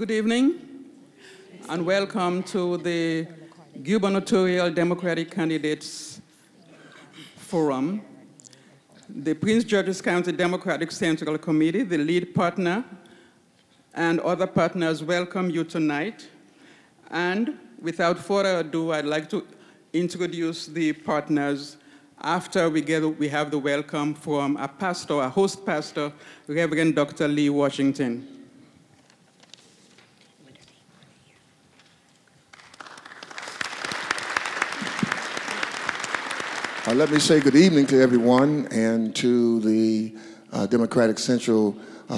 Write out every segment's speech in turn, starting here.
Good evening, and welcome to the Gubernatorial Democratic Candidates Forum. The Prince George's County Democratic Central Committee, the lead partner, and other partners welcome you tonight. And without further ado, I'd like to introduce the partners after we have the welcome from a pastor, a host pastor, Reverend Dr. Lee Washington. Let me say good evening to everyone and to the Democratic Central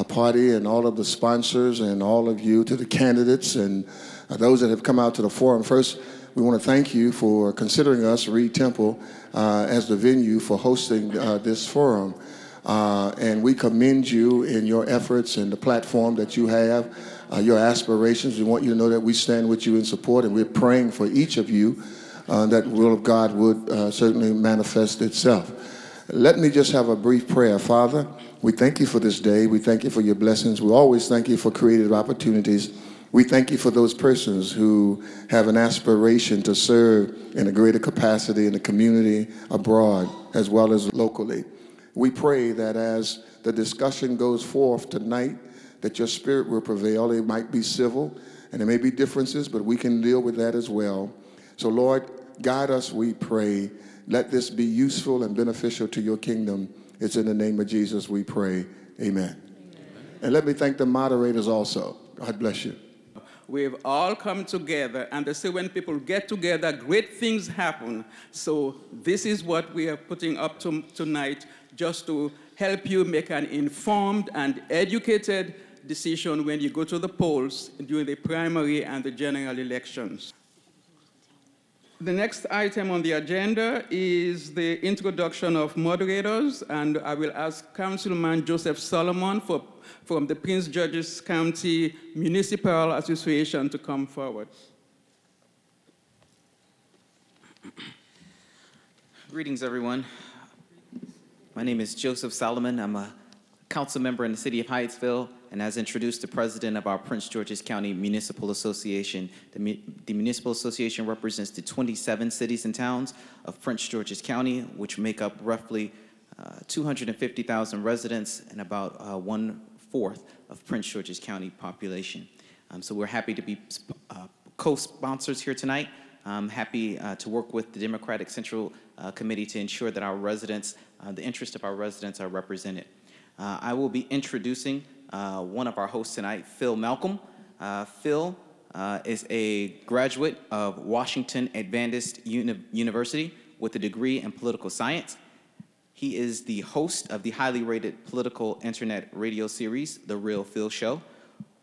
Party and all of the sponsors and all of you, to the candidates and those that have come out to the forum. First, we want to thank you for considering us, Reed Temple, as the venue for hosting this forum. And we commend you in your efforts and the platform that you have, your aspirations. We want you to know that we stand with you in support, and we're praying for each of you that the will of God would certainly manifest itself. Let me just have a brief prayer. Father, we thank you for this day. We thank you for your blessings. We always thank you for creative opportunities. We thank you for those persons who have an aspiration to serve in a greater capacity in the community abroad as well as locally. We pray that as the discussion goes forth tonight, that your spirit will prevail. It might be civil and there may be differences, but we can deal with that as well. So Lord, guide us, we pray. Let this be useful and beneficial to your kingdom. It's in the name of Jesus we pray. Amen. And let me thank the moderators also. God bless you. We've all come together, and they say when people get together, great things happen. So this is what we are putting up to tonight, just to help you make an informed and educated decision when you go to the polls during the primary and the general elections. The next item on the agenda is the introduction of moderators, and I will ask Councilman Joseph Solomon from the Prince George's County Municipal Association to come forward. Greetings, everyone. My name is Joseph Solomon. I'm a council member in the city of Hyattsville, and as introduced, the president of our Prince George's County Municipal Association. The Municipal Association represents the 27 cities and towns of Prince George's County, which make up roughly 250,000 residents and about 1/4 of Prince George's County population. So we're happy to be co-sponsors here tonight. I'm happy to work with the Democratic Central Committee to ensure that our residents, the interests of our residents are represented. I will be introducing one of our hosts tonight, Phil Malcolm. Phil is a graduate of Washington Adventist University with a degree in political science. He is the host of the highly rated political internet radio series, The Real Phil Show,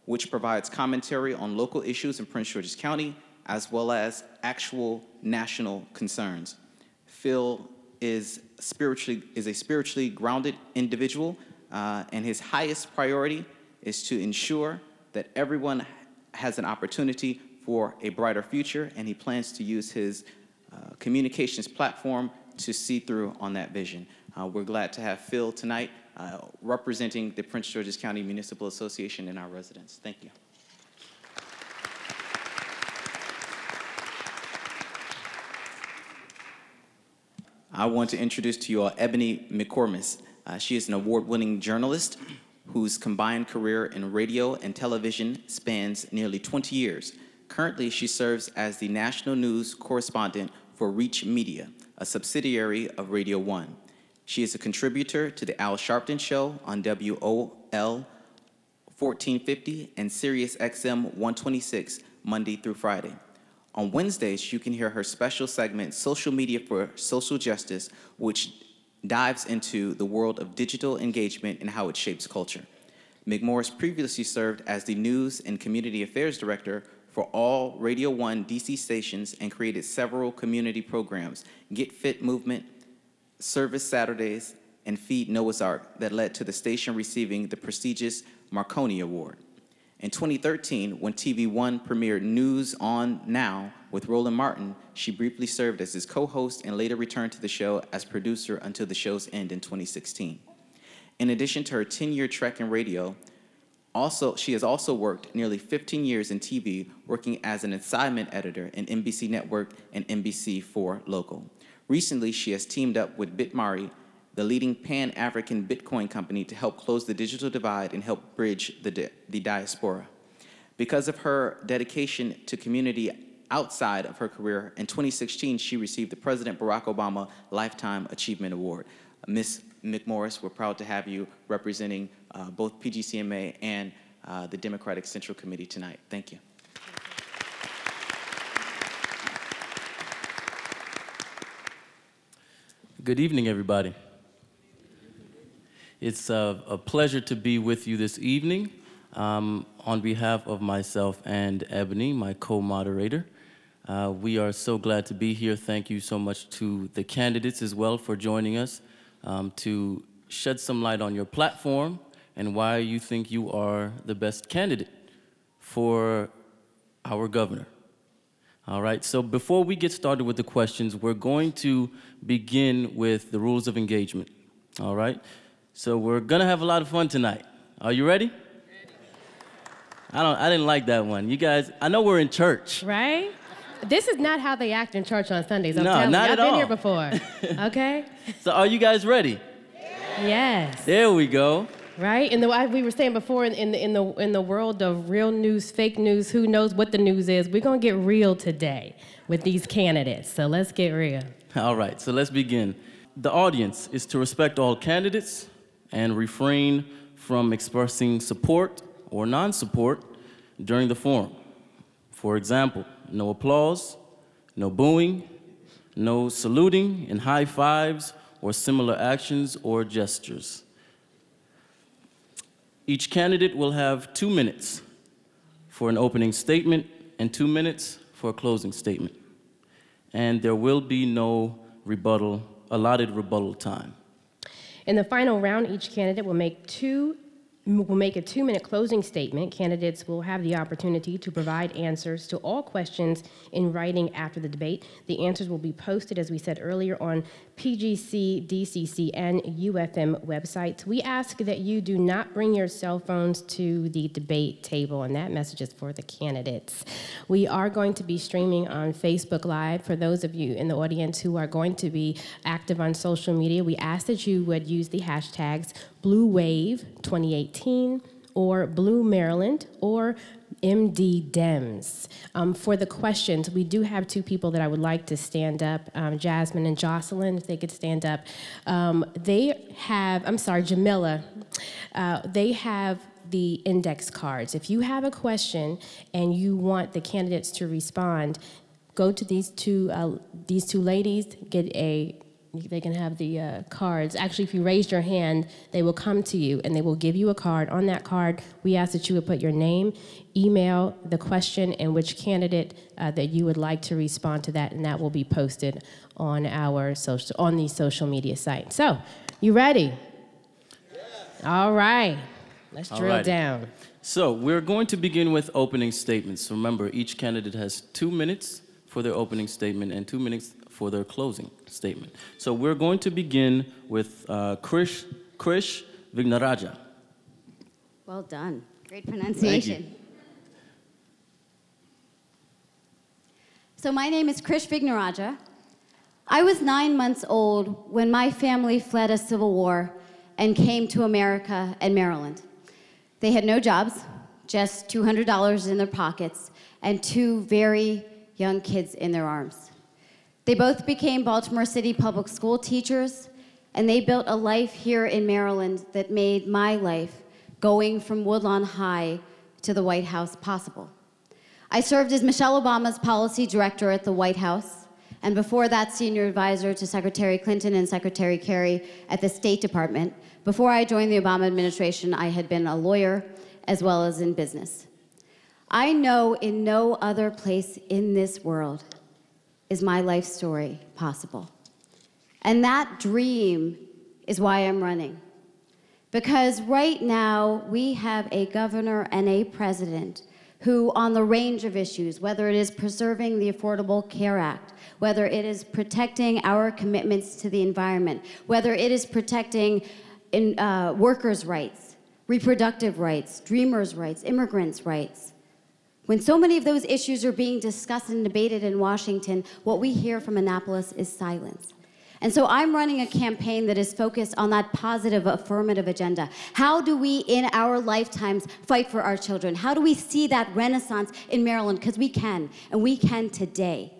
which provides commentary on local issues in Prince George's County, as well as actual national concerns. Phil is a spiritually grounded individual, and his highest priority is to ensure that everyone has an opportunity for a brighter future, and he plans to use his communications platform to see through on that vision. We're glad to have Phil tonight representing the Prince George's County Municipal Association and our residents. Thank you. I want to introduce to you all Ebony McCormiss. She is an award-winning journalist whose combined career in radio and television spans nearly 20 years. Currently, she serves as the national news correspondent for Reach Media, a subsidiary of Radio 1. She is a contributor to the Al Sharpton Show on WOL 1450 and Sirius XM 126, Monday through Friday. On Wednesdays, you can hear her special segment, Social Media for Social Justice, which dives into the world of digital engagement and how it shapes culture. McMorris previously served as the News and Community Affairs Director for all Radio 1 DC stations and created several community programs, Get Fit Movement, Service Saturdays, and Feed Noah's Ark, that led to the station receiving the prestigious Marconi Award. In 2013, when TV1 premiered News On Now with Roland Martin, she briefly served as his co-host and later returned to the show as producer until the show's end in 2016. In addition to her 10-year trek in radio, She has also worked nearly 15 years in TV, working as an assignment editor in NBC Network and NBC4 Local. Recently, she has teamed up with Bitmari, the leading Pan-African Bitcoin company, to help close the digital divide and help bridge the diaspora. Because of her dedication to community outside of her career, in 2016, she received the President Barack Obama Lifetime Achievement Award. Ms. McMorris, we're proud to have you representing both PGCMA and the Democratic Central Committee tonight. Thank you. Good evening, everybody. It's a pleasure to be with you this evening. On behalf of myself and Ebony, my co-moderator, we are so glad to be here. Thank you so much to the candidates as well for joining us to shed some light on your platform and why you think you are the best candidate for our governor. All right, so before we get started with the questions, we're going to begin with the rules of engagement. All right, so we're gonna have a lot of fun tonight. Are you ready? I didn't like that one. You guys, I know we're in church. Right? This is not how they act in church on Sundays. I'm No, telling not you, at I've been all. here before. Okay? So are you guys ready? Yes. There we go. Right? And we were saying before, in the world of real news, fake news, who knows what the news is, we're gonna get real today with these candidates. So let's get real. All right, so let's begin. The audience is to respect all candidates and refrain from expressing support or non-support during the forum. For example, no applause, no booing, no saluting and high fives or similar actions or gestures. Each candidate will have 2 minutes for an opening statement and 2 minutes for a closing statement. And there will be no allotted rebuttal time. In the final round, each candidate will make a 2-minute closing statement. Candidates will have the opportunity to provide answers to all questions in writing after the debate. The answers will be posted, as we said earlier, on PGC, DCC, and UFM websites. We ask that you do not bring your cell phones to the debate table, and that message is for the candidates. We are going to be streaming on Facebook Live. For those of you in the audience who are going to be active on social media, we ask that you would use the hashtags Blue Wave 2018 or Blue Maryland or MD Dems. For the questions, we do have 2 people that I would like to stand up, Jasmine and Jocelyn, if they could stand up. Jamila. They have the index cards. If you have a question and you want the candidates to respond, go to these two ladies, they can have the cards. Actually, if you raise your hand, they will come to you and they will give you a card. On that card, we ask that you would put your name, email, the question, and which candidate that you would like to respond to that, and that will be posted on the social media site. So, you ready? Yes. All right. Let's drill down. So we're going to begin with opening statements. Remember, each candidate has 2 minutes for their opening statement and 2 minutes for their closing statement. So we're going to begin with Krish Vignarajah. Well done. Great pronunciation. Thank you. So my name is Krish Vignarajah. I was 9 months old when my family fled a civil war and came to America and Maryland. They had no jobs, just $200 in their pockets, and 2 very young kids in their arms. They both became Baltimore City public school teachers, and they built a life here in Maryland that made my life, going from Woodlawn High to the White House, possible. I served as Michelle Obama's policy director at the White House, and before that, senior advisor to Secretary Clinton and Secretary Kerry at the State Department. Before I joined the Obama administration, I had been a lawyer as well as in business. I know in no other place in this world is my life story possible. And that dream is why I'm running. Because right now, we have a governor and a president who, on the range of issues, whether it is preserving the Affordable Care Act, whether it is protecting our commitments to the environment, whether it is protecting workers' rights, reproductive rights, dreamers' rights, immigrants' rights. When so many of those issues are being discussed and debated in Washington, what we hear from Annapolis is silence. And so I'm running a campaign that is focused on that positive, affirmative agenda. How do we, in our lifetimes, fight for our children? How do we see that renaissance in Maryland? Because we can, and we can today.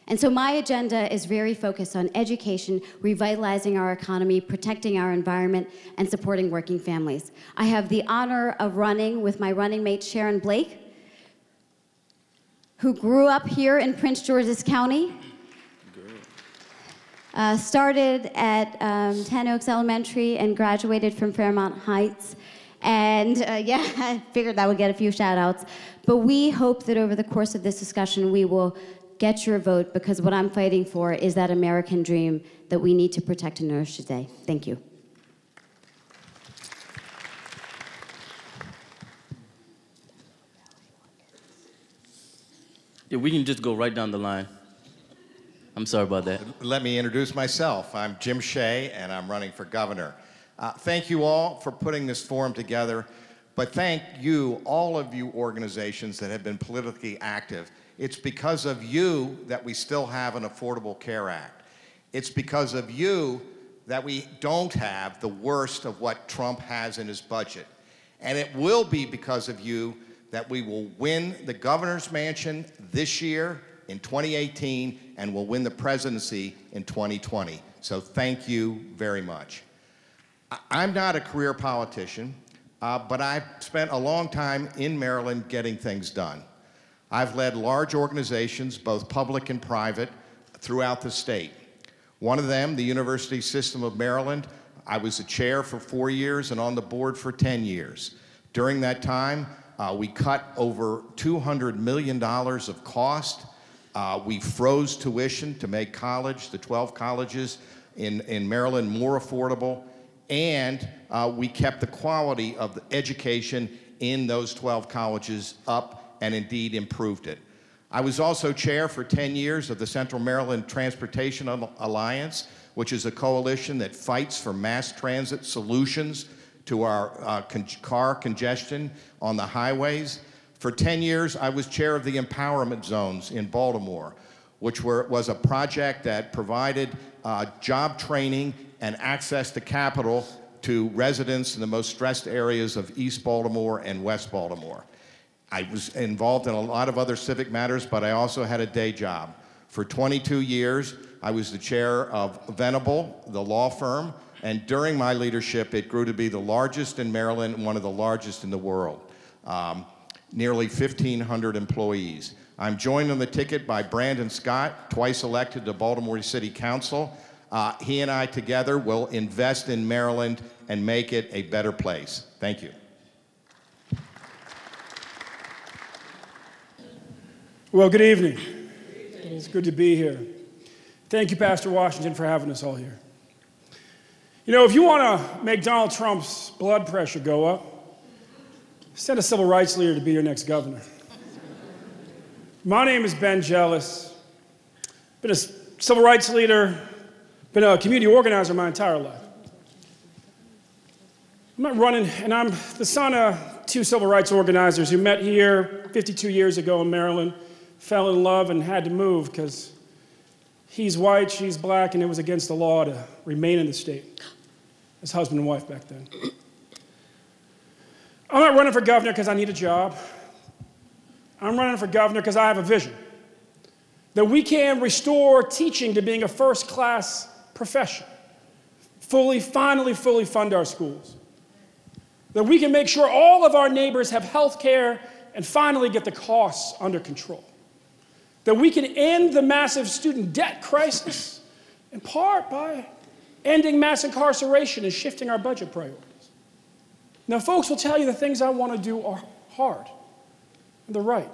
And so my agenda is very focused on education, revitalizing our economy, protecting our environment, and supporting working families. I have the honor of running with my running mate, Sharon Blake, who grew up here in Prince George's County. Started at 10 Oaks Elementary and graduated from Fairmont Heights. And yeah, I figured that would get a few shout outs. But we hope that over the course of this discussion, we will get your vote, because what I'm fighting for is that American dream that we need to protect and nourish today. Thank you. Yeah, we can just go right down the line. I'm sorry about that. Let me introduce myself. I'm Jim Shea, and I'm running for governor. Thank you all for putting this forum together, but thank you, all of you organizations that have been politically active. It's because of you that we still have an Affordable Care Act. It's because of you that we don't have the worst of what Trump has in his budget. And it will be because of you that we will win the governor's mansion this year in 2018, and will win the presidency in 2020. So thank you very much. I'm not a career politician, but I've spent a long time in Maryland getting things done. I've led large organizations, both public and private, throughout the state. One of them, the University System of Maryland, I was the chair for 4 years and on the board for 10 years. During that time, we cut over $200 million of cost. We froze tuition to make college, the 12 colleges in Maryland, more affordable, and we kept the quality of the education in those 12 colleges up and indeed improved it. I was also chair for 10 years of the Central Maryland Transportation Alliance, which is a coalition that fights for mass transit solutions to our car congestion on the highways. For 10 years, I was chair of the Empowerment Zones in Baltimore, which was a project that provided job training and access to capital to residents in the most stressed areas of East Baltimore and West Baltimore. I was involved in a lot of other civic matters, but I also had a day job. For 22 years, I was the chair of Venable, the law firm, and during my leadership, it grew to be the largest in Maryland and one of the largest in the world. Nearly 1,500 employees. I'm joined on the ticket by Brandon Scott, twice elected to Baltimore City Council. He and I together will invest in Maryland and make it a better place. Thank you. Well, good evening. It's good to be here. Thank you, Pastor Washington, for having us all here. You know, if you want to make Donald Trump's blood pressure go up, send a civil rights leader to be your next governor. My name is Ben Jealous. Been a civil rights leader, been a community organizer my entire life. I'm not running, and I'm the son of two civil rights organizers who met here 52 years ago in Maryland, fell in love and had to move because he's white, she's black, and it was against the law to remain in the state as husband and wife back then. I'm not running for governor because I need a job. I'm running for governor because I have a vision that we can restore teaching to being a first-class profession, finally fully fund our schools, that we can make sure all of our neighbors have health care and finally get the costs under control, that we can end the massive student debt crisis, in part by ending mass incarceration and shifting our budget priorities. Now, folks will tell you the things I want to do are hard, and they're right.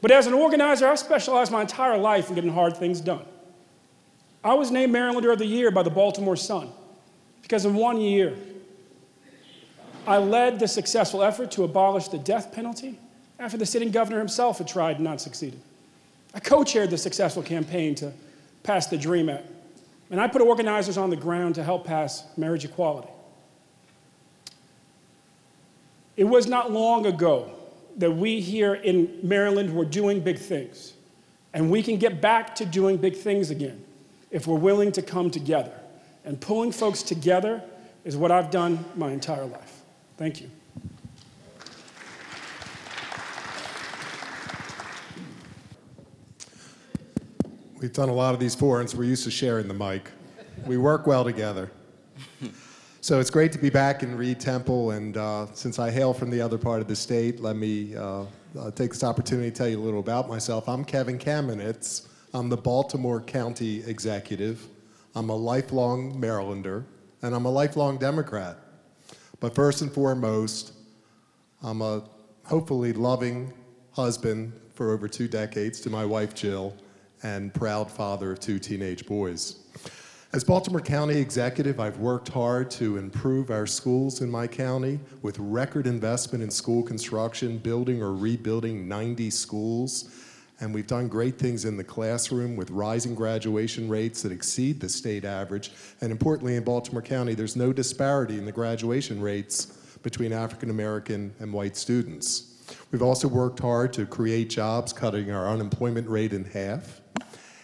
But as an organizer, I specialized my entire life in getting hard things done. I was named Marylander of the Year by the Baltimore Sun because in 1 year, I led the successful effort to abolish the death penalty after the sitting governor himself had tried and not succeeded. I co-chaired the successful campaign to pass the DREAM Act, and I put organizers on the ground to help pass marriage equality. It was not long ago that we here in Maryland were doing big things. And we can get back to doing big things again if we're willing to come together. And pulling folks together is what I've done my entire life. Thank you. We've done a lot of these forums. We're used to sharing the mic. We work well together. So it's great to be back in Reed Temple, and since I hail from the other part of the state, let me take this opportunity to tell you a little about myself. I'm Kevin Kamenetz. I'm the Baltimore County Executive. I'm a lifelong Marylander, and I'm a lifelong Democrat. But first and foremost, I'm a hopefully loving husband for over 2 decades to my wife, Jill, and proud father of 2 teenage boys. As Baltimore County Executive, I've worked hard to improve our schools in my county with record investment in school construction, building or rebuilding 90 schools. And we've done great things in the classroom with rising graduation rates that exceed the state average. And importantly, in Baltimore County, there's no disparity in the graduation rates between African American and white students. We've also worked hard to create jobs, cutting our unemployment rate in half.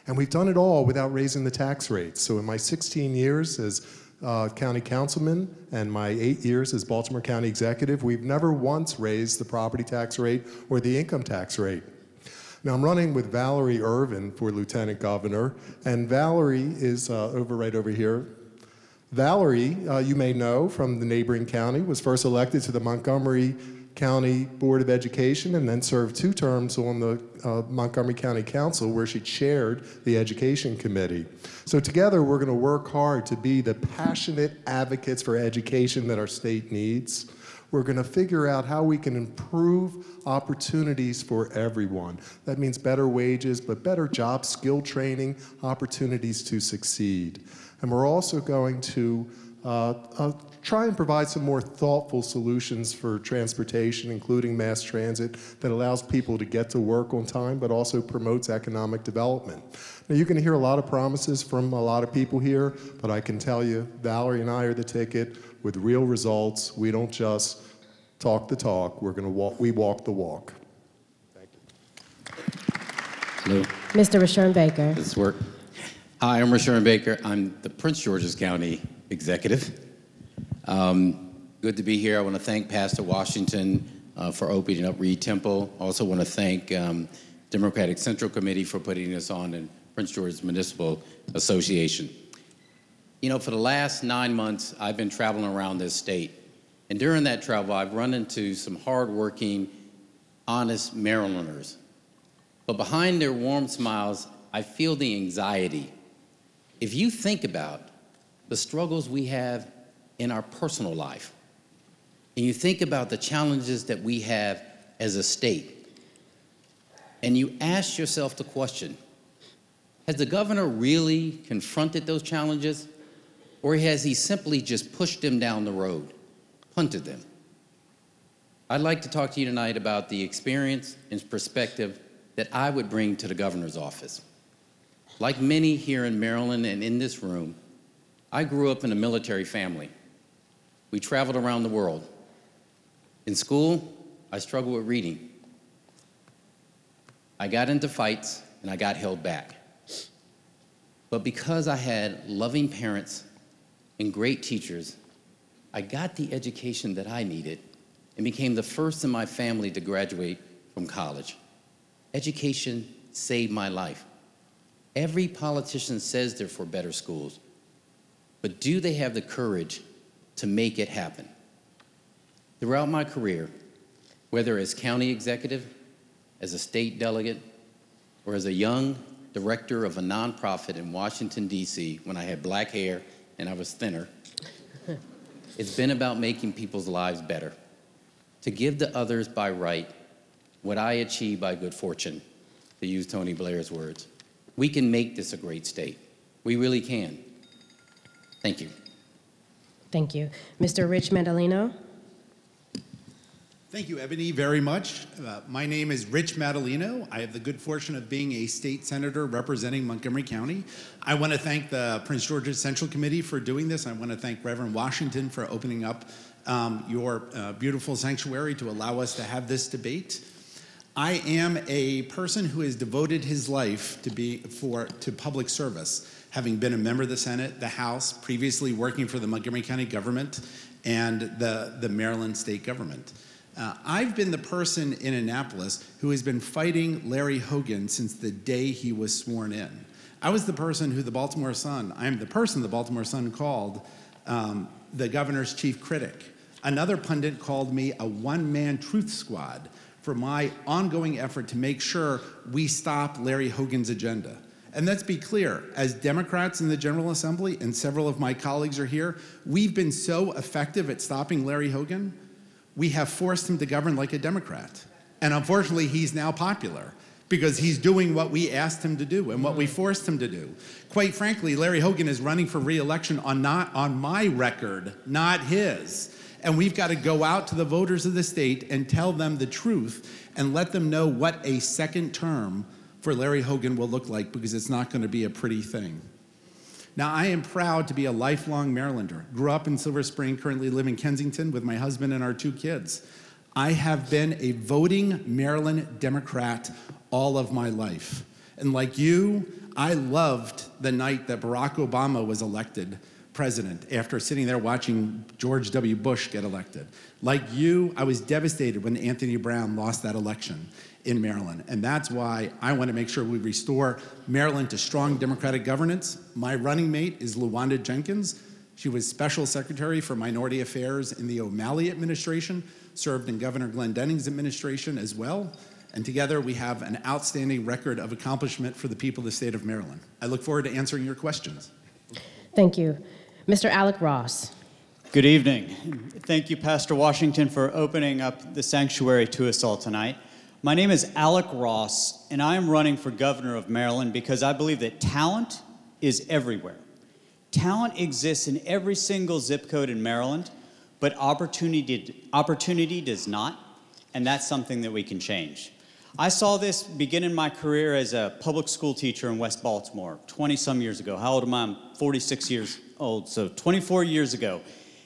And we've done it all without raising the tax rates. So in my 16 years as county councilman and my 8 years as Baltimore County Executive, we've never once raised the property tax rate or the income tax rate. Now I'm running with Valerie Irvin for Lieutenant Governor, and Valerie is right over here. Valerie, you may know from the neighboring county, was first elected to the Montgomery County Board of Education and then served 2 terms on the Montgomery County Council, where she chaired the Education Committee. So together we're going to work hard to be the passionate advocates for education that our state needs. We're going to figure out how we can improve opportunities for everyone. That means better wages, but better job skill training, opportunities to succeed. And we're also going to try and provide some more thoughtful solutions for transportation, including mass transit, that allows people to get to work on time, but also promotes economic development. Now, you can hear a lot of promises from a lot of people here, but I can tell you, Valerie and I are the ticket with real results. We don't just talk the talk, we walk the walk. Thank you. Hello. Mr. Rushern Baker. Does this work? Hi, I'm Rushern Baker. I'm the Prince George's County Executive. Good to be here. I want to thank Pastor Washington for opening up Reed Temple. I also want to thank Democratic Central Committee for putting this on and Prince George's Municipal Association. You know, for the last 9 months, I've been traveling around this state. And during that travel, I've run into some hardworking, honest Marylanders. But behind their warm smiles, I feel the anxiety. If you think about the struggles we have in our personal life, and you think about the challenges that we have as a state, and you ask yourself the question, has the governor really confronted those challenges, or has he simply just pushed them down the road, punted them? I'd like to talk to you tonight about the experience and perspective that I would bring to the governor's office. Like many here in Maryland and in this room, I grew up in a military family. We traveled around the world. In school, I struggled with reading. I got into fights and I got held back. But because I had loving parents and great teachers, I got the education that I needed and became the first in my family to graduate from college. Education saved my life. Every politician says they're for better schools, but do they have the courage to make it happen? Throughout my career, whether as county executive, as a state delegate, or as a young director of a nonprofit in Washington, D.C., when I had black hair and I was thinner, it's been about making people's lives better, to give to others by right what I achieved by good fortune, to use Tony Blair's words. We can make this a great state. We really can. Thank you. Thank you. Mr. Rich Madaleno. Thank you, Ebony, very much. My name is Rich Madaleno. I have the good fortune of being a state senator representing Montgomery County. I want to thank the Prince George's Central Committee for doing this. I want to thank Reverend Washington for opening up your beautiful sanctuary to allow us to have this debate. I am a person who has devoted his life to public service, having been a member of the Senate, the House, previously working for the Montgomery County government and the Maryland state government. I've been the person in Annapolis who has been fighting Larry Hogan since the day he was sworn in. I was the person who the Baltimore Sun called the governor's chief critic. Another pundit called me a one-man truth squad for my ongoing effort to make sure we stop Larry Hogan's agenda. And let's be clear, as Democrats in the General Assembly, and several of my colleagues are here, we've been so effective at stopping Larry Hogan, we have forced him to govern like a Democrat. And unfortunately, he's now popular because he's doing what we asked him to do and what we forced him to do. Quite frankly, Larry Hogan is running for re-election on my record, not his. And we've got to go out to the voters of the state and tell them the truth and let them know what a second term for Larry Hogan will look like, because it's not going to be a pretty thing. Now, I am proud to be a lifelong Marylander. Grew up in Silver Spring, currently live in Kensington with my husband and our 2 kids. I have been a voting Maryland Democrat all of my life. And like you, I loved the night that Barack Obama was elected president after sitting there watching George W. Bush get elected. Like you, I was devastated when Anthony Brown lost that election in Maryland. And that's why I want to make sure we restore Maryland to strong Democratic governance. My running mate is Luwanda Jenkins. She was Special Secretary for Minority Affairs in the O'Malley administration, served in Governor Glendenning's administration as well. And together we have an outstanding record of accomplishment for the people of the state of Maryland. I look forward to answering your questions. Thank you. Mr. Alec Ross. Good evening. Thank you, Pastor Washington, for opening up the sanctuary to us all tonight. My name is Alec Ross, and I am running for governor of Maryland because I believe that talent is everywhere. Talent exists in every single zip code in Maryland, but opportunity does not, and that's something that we can change. I saw this begin in my career as a public school teacher in West Baltimore 20-some years ago. How old am I? I'm 46 years old, so 24 years ago.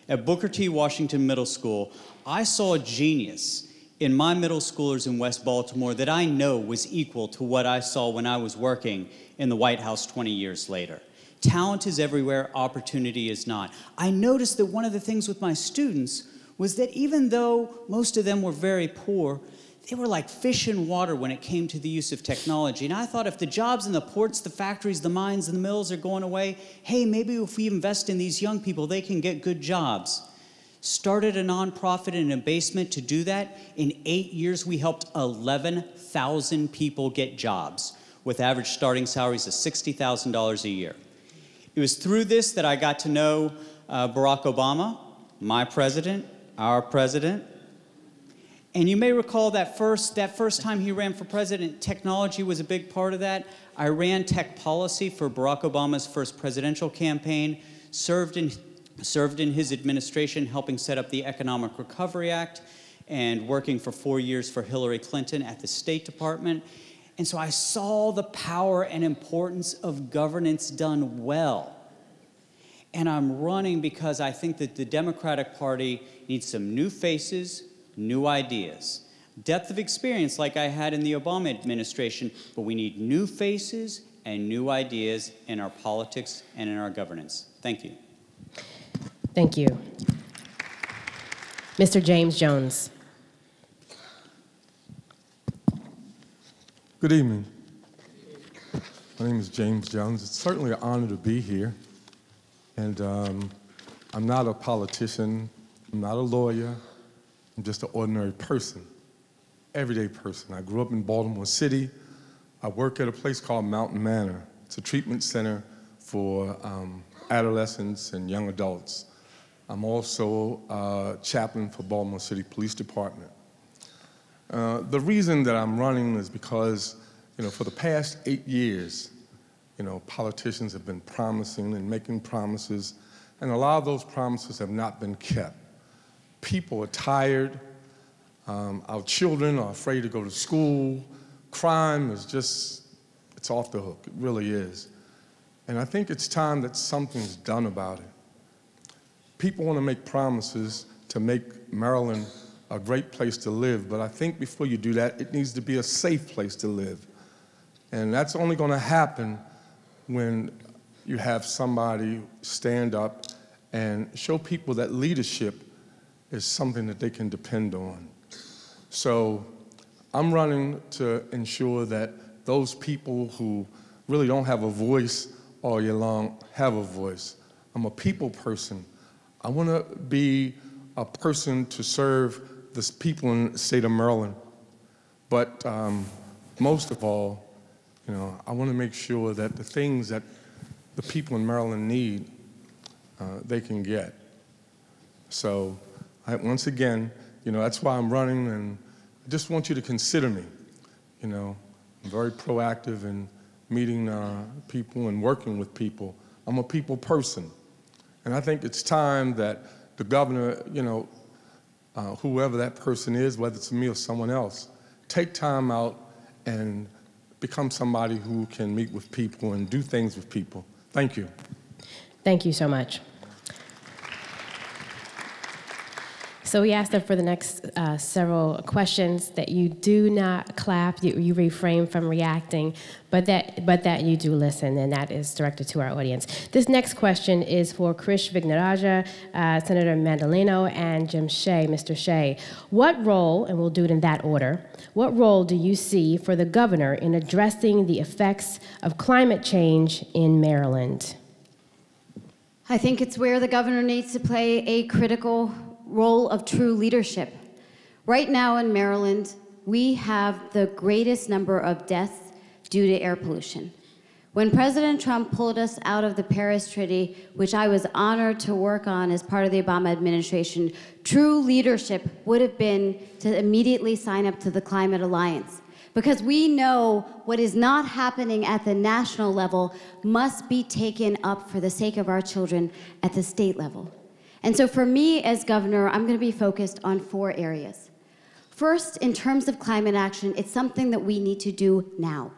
At Booker T. Washington Middle School, I saw a genius in my middle schoolers in West Baltimore that I know was equal to what I saw when I was working in the White House 20 years later. Talent is everywhere, opportunity is not. I noticed that one of the things with my students was that even though most of them were very poor, they were like fish in water when it came to the use of technology. And I thought, if the jobs in the ports, the factories, the mines, and the mills are going away, hey, maybe if we invest in these young people, they can get good jobs. Started a nonprofit in a basement to do that. In 8 years, we helped 11,000 people get jobs with average starting salaries of $60,000 a year. It was through this that I got to know Barack Obama, my president, our president. And you may recall that first time he ran for president, technology was a big part of that. I ran tech policy for Barack Obama's first presidential campaign, served in his administration, helping set up the Economic Recovery Act, and working for 4 years for Hillary Clinton at the State Department. And so I saw the power and importance of governance done well. And I'm running because I think that the Democratic Party needs some new faces, new ideas. Depth of experience like I had in the Obama administration, but we need new faces and new ideas in our politics and in our governance. Thank you. Thank you. Mr. James Jones. Good evening. My name is James Jones. It's certainly an honor to be here. And I'm not a politician. I'm not a lawyer. I'm just an ordinary person, everyday person. I grew up in Baltimore City. I work at a place called Mountain Manor. It's a treatment center for adolescents and young adults. I'm also a chaplain for Baltimore City Police Department. The reason that I'm running is because, for the past 8 years, politicians have been promising and making promises, and a lot of those promises have not been kept. People are tired Our children are afraid to go to school. Crime is just, it's off the hook. It really is. And I think it's time that something's done about it. People want to make promises to make Maryland a great place to live, but I think before you do that, it needs to be a safe place to live. And that's only going to happen when you have somebody stand up and show people that leadership is something that they can depend on. So I'm running to ensure that those people who really don't have a voice all year long have a voice. I'm a people person. I want to be a person to serve the people in the state of Maryland. But most of all, I want to make sure that the things that the people in Maryland need, they can get. So once again, that's why I'm running, and I just want you to consider me. I'm very proactive in meeting people and working with people. I'm a people person. And I think it's time that the governor, whoever that person is, whether it's me or someone else, take time out and become somebody who can meet with people and do things with people. Thank you. Thank you so much. So we asked that for the next several questions that you do not clap, you refrain from reacting, but that you do listen, and that is directed to our audience. This next question is for Krish Vignarajah, Senator Madaleno, and Jim Shea. Mr. Shea, what role, and we'll do it in that order, what role do you see for the governor in addressing the effects of climate change in Maryland? I think it's where the governor needs to play a critical role of true leadership. Right now in Maryland, we have the greatest number of deaths due to air pollution. When President Trump pulled us out of the Paris Treaty, which I was honored to work on as part of the Obama administration, true leadership would have been to immediately sign up to the Climate Alliance. Because we know what is not happening at the national level must be taken up for the sake of our children at the state level. And so for me as governor, I'm going to be focused on 4 areas. First, in terms of climate action, it's something that we need to do now.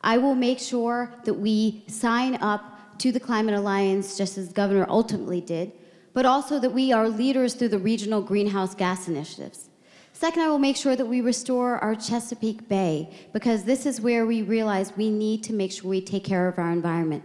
I will make sure that we sign up to the Climate Alliance, just as the governor ultimately did, but also that we are leaders through the regional greenhouse gas initiatives. Second, I will make sure that we restore our Chesapeake Bay, because this is where we realize we need to make sure we take care of our environment.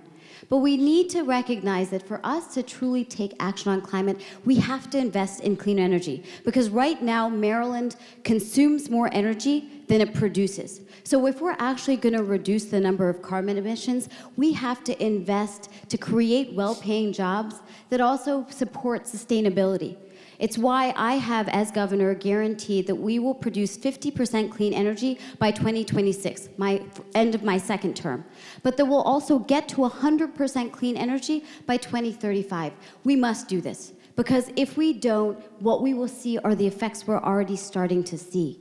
But we need to recognize that for us to truly take action on climate, we have to invest in clean energy. Because right now, Maryland consumes more energy than it produces. So if we're actually going to reduce the number of carbon emissions, we have to invest to create well-paying jobs that also support sustainability. It's why I have, as governor, guaranteed that we will produce 50% clean energy by 2026, my end of my second term. But that we'll also get to 100% clean energy by 2035. We must do this, because if we don't, what we will see are the effects we're already starting to see.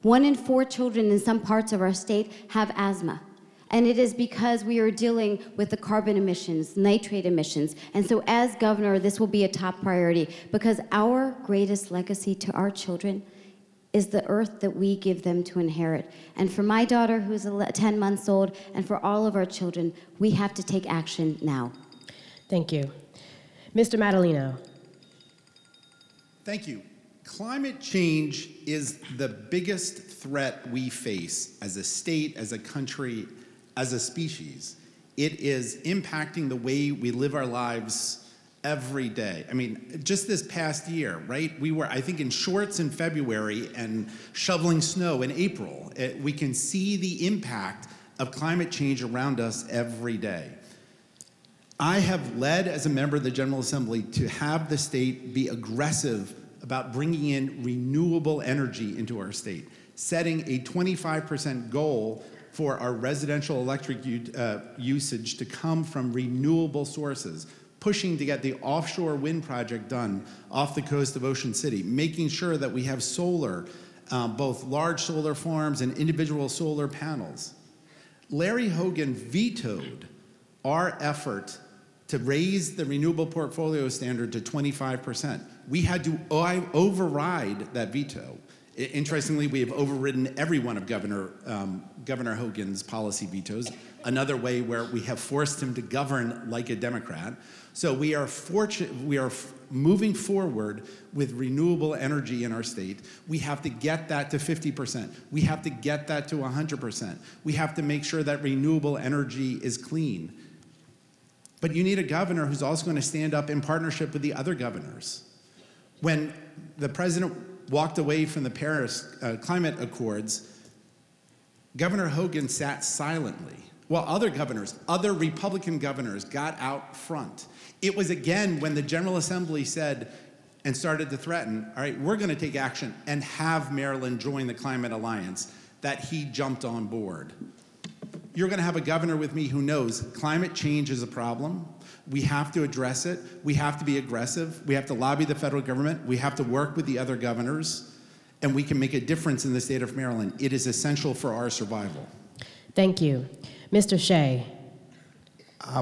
1 in 4 children in some parts of our state have asthma. And it is because we are dealing with the carbon emissions, nitrate emissions. And so as governor, this will be a top priority, because our greatest legacy to our children is the earth that we give them to inherit. And for my daughter, who's 10 months old, and for all of our children, we have to take action now. Thank you. Mr. Madaleno. Thank you. Climate change is the biggest threat we face as a state, as a country, as a species. It is impacting the way we live our lives every day. I mean, just this past year, right? We were, I think, in shorts in February and shoveling snow in April. We can see the impact of climate change around us every day. I have led as a member of the General Assembly to have the state be aggressive about bringing in renewable energy into our state, setting a 25% goal for our residential electric usage to come from renewable sources, pushing to get the offshore wind project done off the coast of Ocean City, making sure that we have solar, both large solar farms and individual solar panels. Larry Hogan vetoed our effort to raise the renewable portfolio standard to 25%. We had to override that veto Interestingly, we have overridden every one of Governor Hogan's policy vetoes, another way where we have forced him to govern like a Democrat. So we are moving forward with renewable energy in our state. We have to get that to 50%. We have to get that to 100%. We have to make sure that renewable energy is clean. But you need a governor who's also going to stand up in partnership with the other governors. When the president walked away from the Paris climate accords, Governor Hogan sat silently while other Republican governors got out front. It was again when the General Assembly said and started to threaten, all right, we're going to take action and have Maryland join the Climate Alliance, that he jumped on board. You're going to have a governor with me who knows climate change is a problem. We have to address it. We have to be aggressive. We have to lobby the federal government. We have to work with the other governors, and we can make a difference in the state of Maryland. It is essential for our survival. Thank you. Mr. Shea.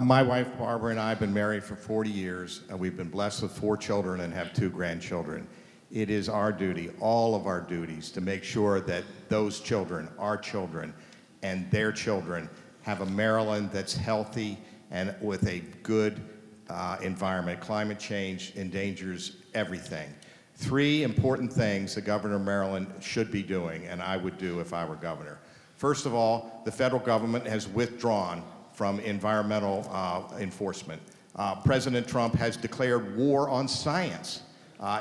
My wife, Barbara, and I have been married for 40 years, and we've been blessed with 4 children and have 2 grandchildren. It is our duty, all of our duties, to make sure that those children, our children, and their children have a Maryland that's healthy and with a good environment. Climate change endangers everything. 3 important things the governor of Maryland should be doing, and I would do if I were governor. First of all, the federal government has withdrawn from environmental enforcement. President Trump has declared war on science.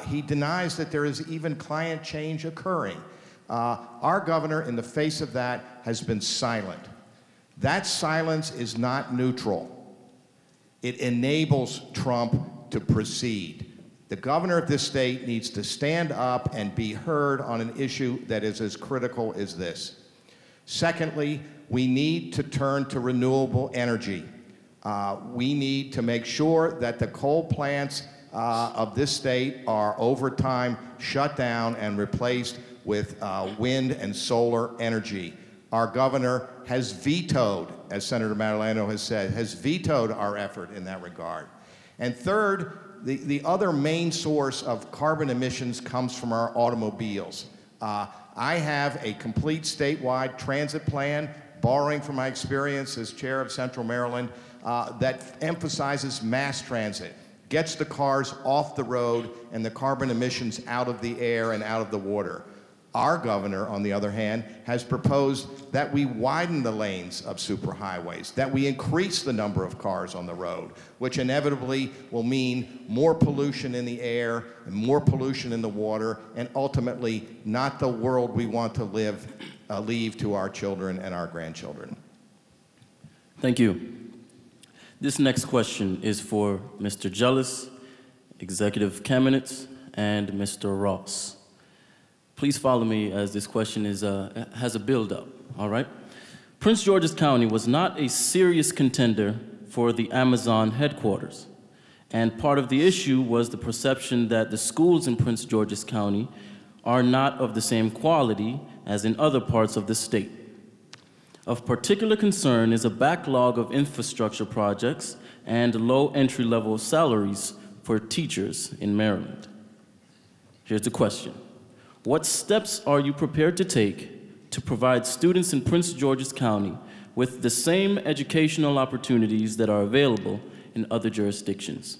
He denies that there is even climate change occurring. Our governor, in the face of that, has been silent. That silence is not neutral. It enables Trump to proceed. The governor of this state needs to stand up and be heard on an issue that is as critical as this. Secondly, we need to turn to renewable energy. We need to make sure that the coal plants of this state are over time shut down and replaced with wind and solar energy. Our governor has vetoed, as Senator Madaleno has said, has vetoed our effort in that regard. And third, the other main source of carbon emissions comes from our automobiles. I have a complete statewide transit plan, borrowing from my experience as chair of Central Maryland, that emphasizes mass transit, gets the cars off the road and the carbon emissions out of the air and out of the water. Our governor, on the other hand, has proposed that we widen the lanes of superhighways, that we increase the number of cars on the road, which inevitably will mean more pollution in the air and more pollution in the water, and ultimately not the world we want to leave to our children and our grandchildren. Thank you. This next question is for Mr. Jealous, Executive Kamenetz, and Mr. Ross. Please follow me as this question has a build-up, all right? Prince George's County was not a serious contender for the Amazon headquarters, and part of the issue was the perception that the schools in Prince George's County are not of the same quality as in other parts of the state. Of particular concern is a backlog of infrastructure projects and low entry-level salaries for teachers in Maryland. Here's the question. What steps are you prepared to take to provide students in Prince George's County with the same educational opportunities that are available in other jurisdictions?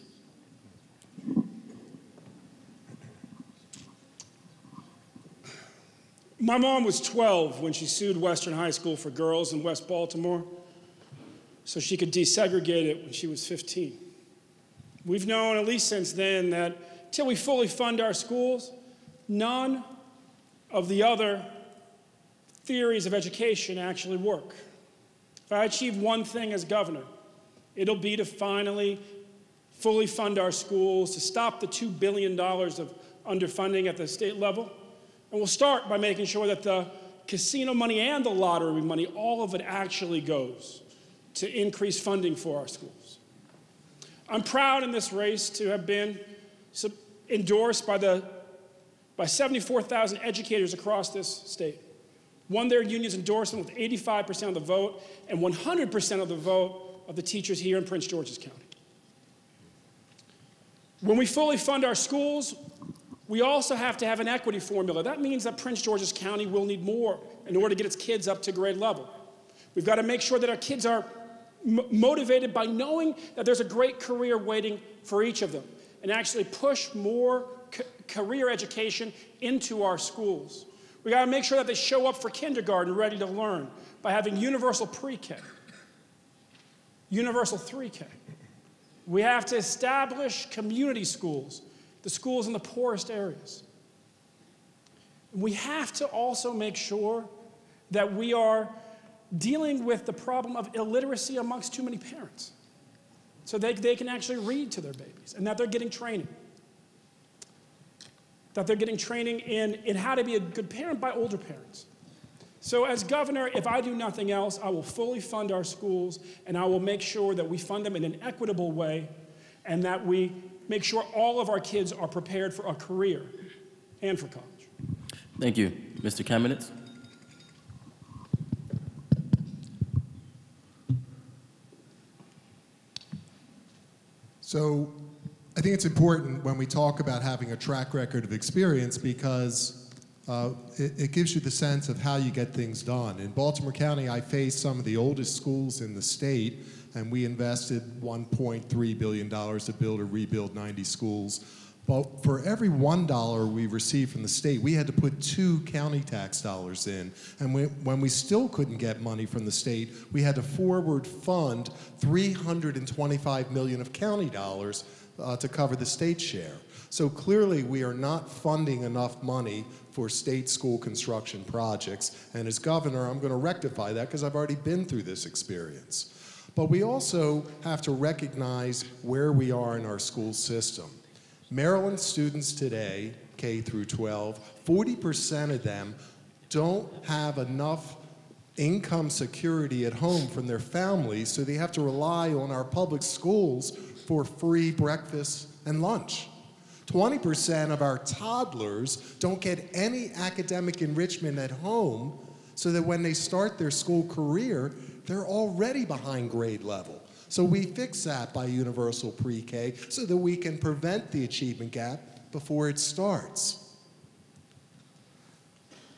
My mom was 12 when she sued Western High School for girls in West Baltimore so she could desegregate it when she was 15. We've known, at least since then, that until we fully fund our schools, none of the other theories of education actually work. If I achieve one thing as governor, it'll be to finally fully fund our schools, to stop the $2 billion of underfunding at the state level. And we'll start by making sure that the casino money and the lottery money, all of it actually goes to increase funding for our schools. I'm proud in this race to have been endorsed by 74,000 educators across this state. Won their union's endorsement with 85% of the vote and 100% of the vote of the teachers here in Prince George's County. When we fully fund our schools, We also have to have an equity formula. That means that Prince George's County will need more in order to get its kids up to grade level. We've got to make sure that our kids are motivated by knowing that there's a great career waiting for each of them, and actually push more career education into our schools. We got to make sure that they show up for kindergarten ready to learn by having universal pre-K, universal 3K. We have to establish community schools, the schools in the poorest areas. We have to also make sure that we are dealing with the problem of illiteracy amongst too many parents, so they can actually read to their babies, and that they're getting training. That they're getting training in how to be a good parent by older parents. So as governor, if I do nothing else, I will fully fund our schools, and I will make sure that we fund them in an equitable way, and that we make sure all of our kids are prepared for a career and for college. Thank you. Mr. Kamenetz. So I think it's important when we talk about having a track record of experience, because it gives you the sense of how you get things done. In Baltimore County, I faced some of the oldest schools in the state, and we invested $1.3 billion to build or rebuild 90 schools. But for every $1 we received from the state, we had to put 2 county tax dollars in. And when we still couldn't get money from the state, we had to forward fund $325 million of county dollars to cover the state share. So clearly we are not funding enough money for state school construction projects. And as governor, I'm going to rectify that because I've already been through this experience. But we also have to recognize where we are in our school system. Maryland students today, K through 12, 40% of them don't have enough income security at home from their families, so they have to rely on our public schools for free breakfast and lunch. 20% of our toddlers don't get any academic enrichment at home, so that when they start their school career, they're already behind grade level. So we fix that by universal pre-K so that we can prevent the achievement gap before it starts.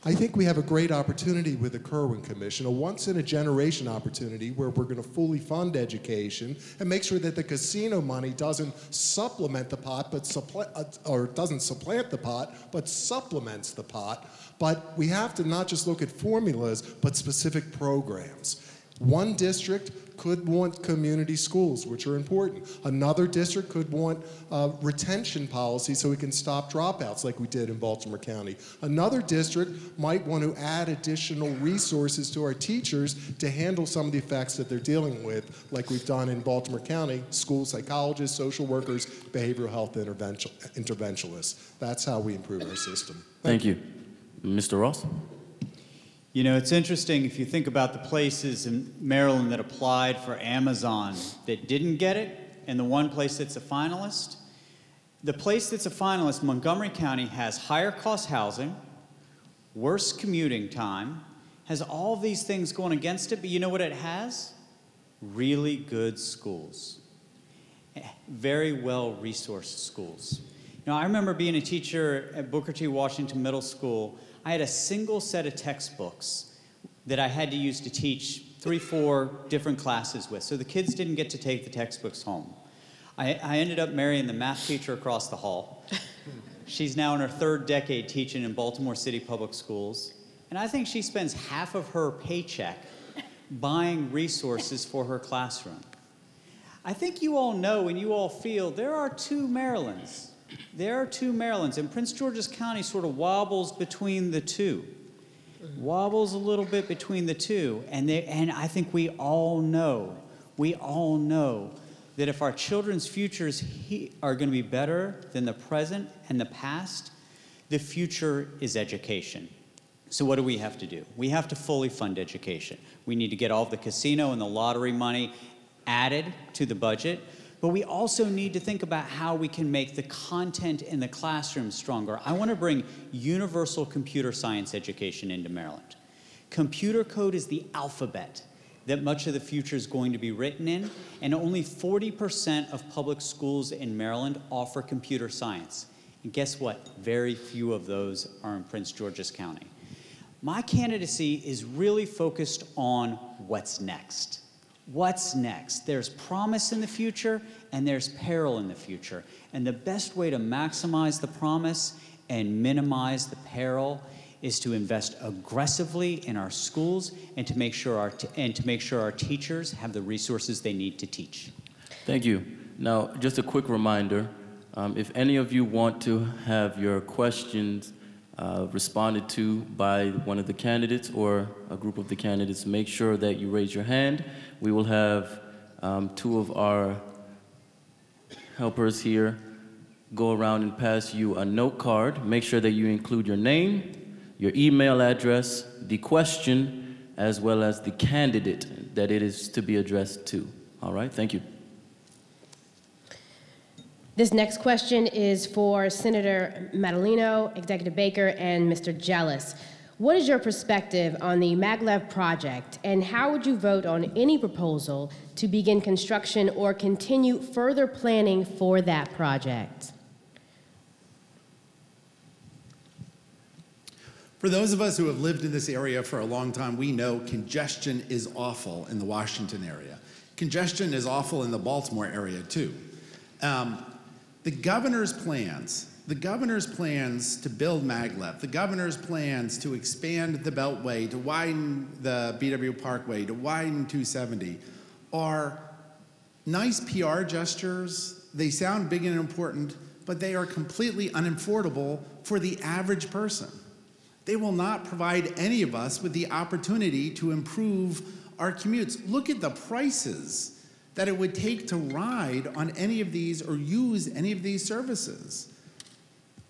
I think we have a great opportunity with the Kirwan Commission, a once-in-a-generation opportunity where we're going to fully fund education and make sure that the casino money doesn't supplement the pot, doesn't supplant the pot, but supplements the pot. But we have to not just look at formulas, but specific programs. One district could want community schools, which are important. Another district could want retention policy so we can stop dropouts like we did in Baltimore County. Another district might want to add additional resources to our teachers to handle some of the effects that they're dealing with, like we've done in Baltimore County, school psychologists, social workers, behavioral health interventionists. That's how we improve our system. Thank you. Mr. Ross? You know, it's interesting if you think about the places in Maryland that applied for Amazon that didn't get it, and the one place that's a finalist. The place that's a finalist, Montgomery County, has higher cost housing, worse commuting time, has all these things going against it, but you know what it has? Really good schools. Very well-resourced schools. You know, I remember being a teacher at Booker T. Washington Middle School. I had a single set of textbooks that I had to use to teach 3-4 different classes with. So the kids didn't get to take the textbooks home. I ended up marrying the math teacher across the hall. She's now in her 3rd decade teaching in Baltimore City Public Schools. And I think she spends half of her paycheck buying resources for her classroom. I think you all know and you all feel there are 2 Marylands. There are 2 Marylands, and Prince George's County sort of wobbles between the 2. Wobbles a little bit between the 2, and I think we all know that if our children's futures are going to be better than the present and the past, the future is education. So what do we have to do? We have to fully fund education. We need to get all of the casino and the lottery money added to the budget. But we also need to think about how we can make the content in the classroom stronger. I want to bring universal computer science education into Maryland. Computer code is the alphabet that much of the future is going to be written in, and only 40% of public schools in Maryland offer computer science. And guess what? Very few of those are in Prince George's County. My candidacy is really focused on what's next. What's next? There's promise in the future and there's peril in the future. And the best way to maximize the promise and minimize the peril is to invest aggressively in our schools and to make sure our teachers have the resources they need to teach. Thank you. Now, just a quick reminder, if any of you want to have your questions responded to by one of the candidates or a group of the candidates, make sure that you raise your hand. We will have two of our helpers here go around and pass you a note card. Make sure that you include your name, your email address, the question, as well as the candidate that it is to be addressed to. All right, thank you. This next question is for Senator Madaleno, Executive Baker, and Mr. Jealous. What is your perspective on the maglev project, and how would you vote on any proposal to begin construction or continue further planning for that project? For those of us who have lived in this area for a long time, we know congestion is awful in the Washington area. Congestion is awful in the Baltimore area, too. The governor's plans to build maglev, the governor's plans to expand the Beltway, to widen the BW Parkway, to widen 270 are nice PR gestures. They sound big and important, but they are completely unaffordable for the average person. They will not provide any of us with the opportunity to improve our commutes. Look at the prices that it would take to ride on any of these or use any of these services.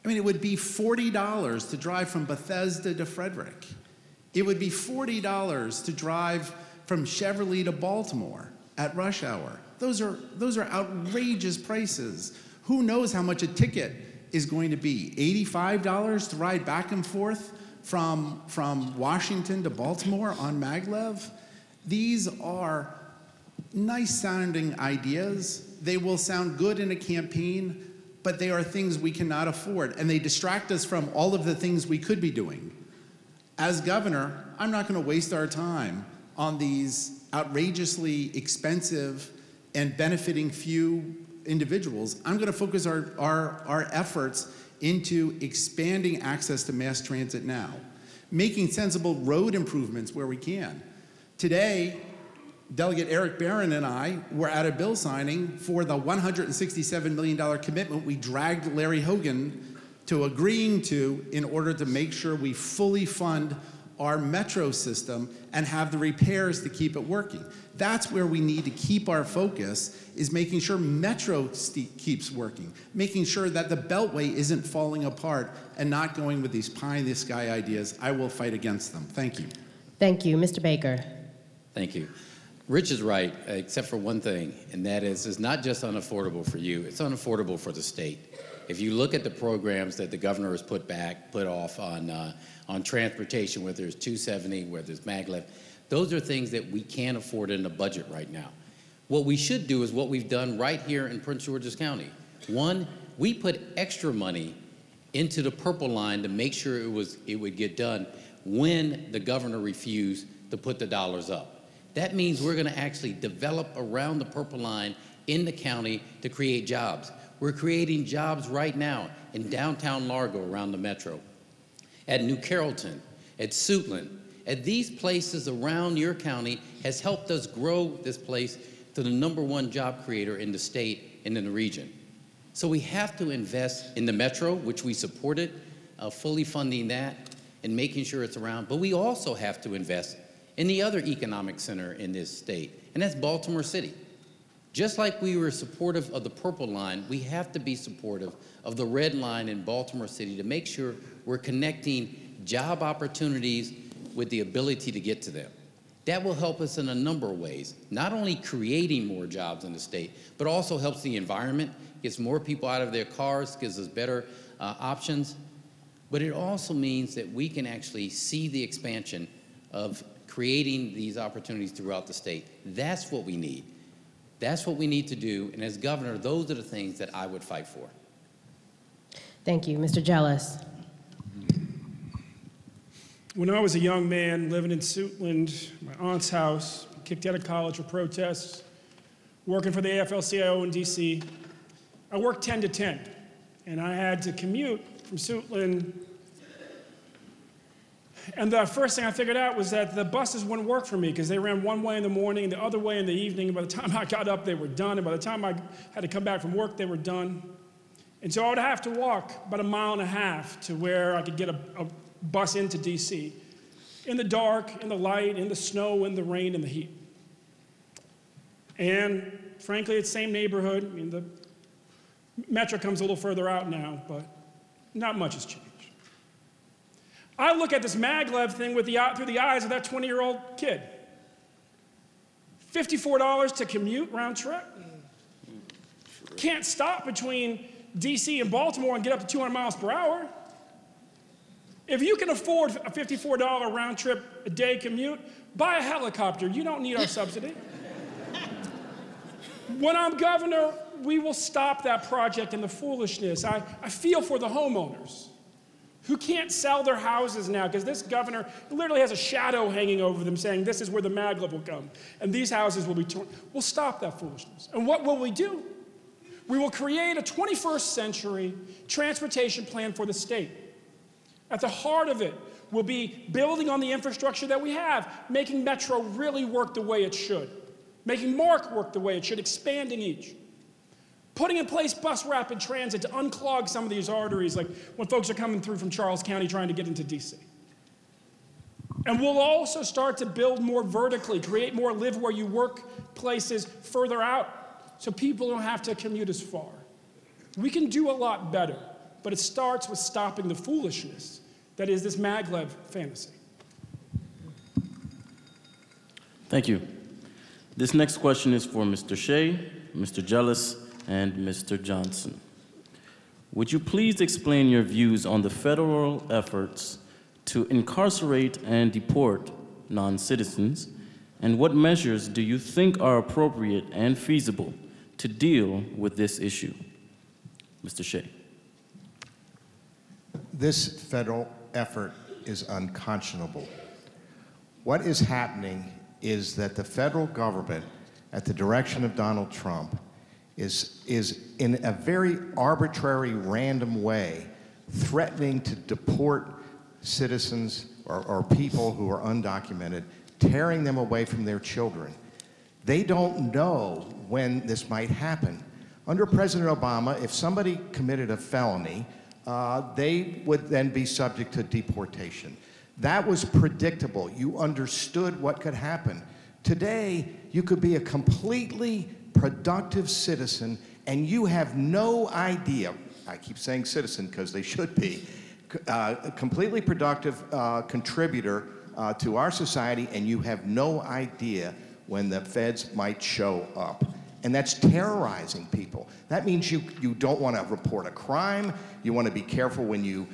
I mean, it would be $40 to drive from Bethesda to Frederick. It would be $40 to drive from Cheverly to Baltimore at rush hour. Those are outrageous prices. Who knows how much a ticket is going to be? $85 to ride back and forth from Washington to Baltimore on maglev? These are nice sounding ideas. They will sound good in a campaign, but they are things we cannot afford, and they distract us from all of the things we could be doing. As governor, I'm not going to waste our time on these outrageously expensive and benefiting few individuals. I'm going to focus our efforts into expanding access to mass transit now, making sensible road improvements where we can. Today, Delegate Eric Barron and I were at a bill signing for the $167 million commitment we dragged Larry Hogan to agreeing to in order to make sure we fully fund our metro system and have the repairs to keep it working. That's where we need to keep our focus, is making sure metro keeps working, making sure that the Beltway isn't falling apart and not going with these pie-in-the-sky ideas. I will fight against them. Thank you. Thank you. Mr. Baker. Thank you. Rich is right, except for one thing, and that is it's not just unaffordable for you, it's unaffordable for the state. If you look at the programs that the governor has put off on transportation, whether it's 270, whether it's maglev, those are things that we can't afford in the budget right now. What we should do is what we've done right here in Prince George's County. One, we put extra money into the Purple Line to make sure it would get done when the governor refused to put the dollars up. That means we're going to actually develop around the Purple Line in the county to create jobs. We're creating jobs right now in downtown Largo around the metro, at New Carrollton, at Suitland. At these places around your county has helped us grow this place to the #1 job creator in the state and in the region. So we have to invest in the metro, which we supported, fully funding that and making sure it's around. But we also have to invest in the other economic center in this state, and that's Baltimore City. Just like we were supportive of the Purple Line, we have to be supportive of the Red Line in Baltimore City to make sure we're connecting job opportunities with the ability to get to them. That will help us in a number of ways, not only creating more jobs in the state, but also helps the environment, gets more people out of their cars, gives us better options. But it also means that we can actually see the expansion of creating these opportunities throughout the state. That's what we need. That's what we need to do, and as governor, those are the things that I would fight for. Thank you. Mr. Jealous. When I was a young man living in Suitland, my aunt's house, kicked out of college for protests, working for the AFL-CIO in DC, I worked 10 to 10, and I had to commute from Suitland. And the first thing I figured out was that the buses wouldn't work for me because they ran one way in the morning and the other way in the evening. And by the time I got up, they were done. And by the time I had to come back from work, they were done. And so I would have to walk about 1.5 miles to where I could get a bus into DC. In the dark, in the light, in the snow, in the rain, in the heat. And frankly, it's the same neighborhood. I mean, the metro comes a little further out now, but not much has changed. I look at this maglev thing with through the eyes of that 20-year-old kid. $54 to commute round trip. Can't stop between DC and Baltimore and get up to 200 miles per hour. If you can afford a $54 round trip a day commute, buy a helicopter. You don't need our subsidy. When I'm governor, we will stop that project and the foolishness. I feel for the homeowners who can't sell their houses now because this governor literally has a shadow hanging over them saying this is where the maglev will come and these houses will be torn. We'll stop that foolishness. And what will we do? We will create a 21st century transportation plan for the state. At the heart of it will be building on the infrastructure that we have, making Metro really work the way it should, making MARC work the way it should, expanding each. Putting in place bus rapid transit to unclog some of these arteries, like when folks are coming through from Charles County trying to get into DC. And we'll also start to build more vertically, create more live where you work places further out so people don't have to commute as far. We can do a lot better, but it starts with stopping the foolishness that is this maglev fantasy. Thank you. This next question is for Mr. Shea, Mr. Jealous, and Mr. Johnson. Would you please explain your views on the federal efforts to incarcerate and deport non-citizens, and what measures do you think are appropriate and feasible to deal with this issue? Mr. Shea. This federal effort is unconscionable. What is happening is that the federal government, at the direction of Donald Trump, is in a very arbitrary, random way, threatening to deport citizens or people who are undocumented, tearing them away from their children. They don't know when this might happen. Under President Obama, if somebody committed a felony, they would then be subject to deportation. That was predictable. You understood what could happen. Today, you could be a completely productive citizen and you have no idea, I keep saying citizen because they should be, a completely productive contributor to our society, and you have no idea when the feds might show up. And that's terrorizing people. That means you don't want to report a crime. You want to be careful when you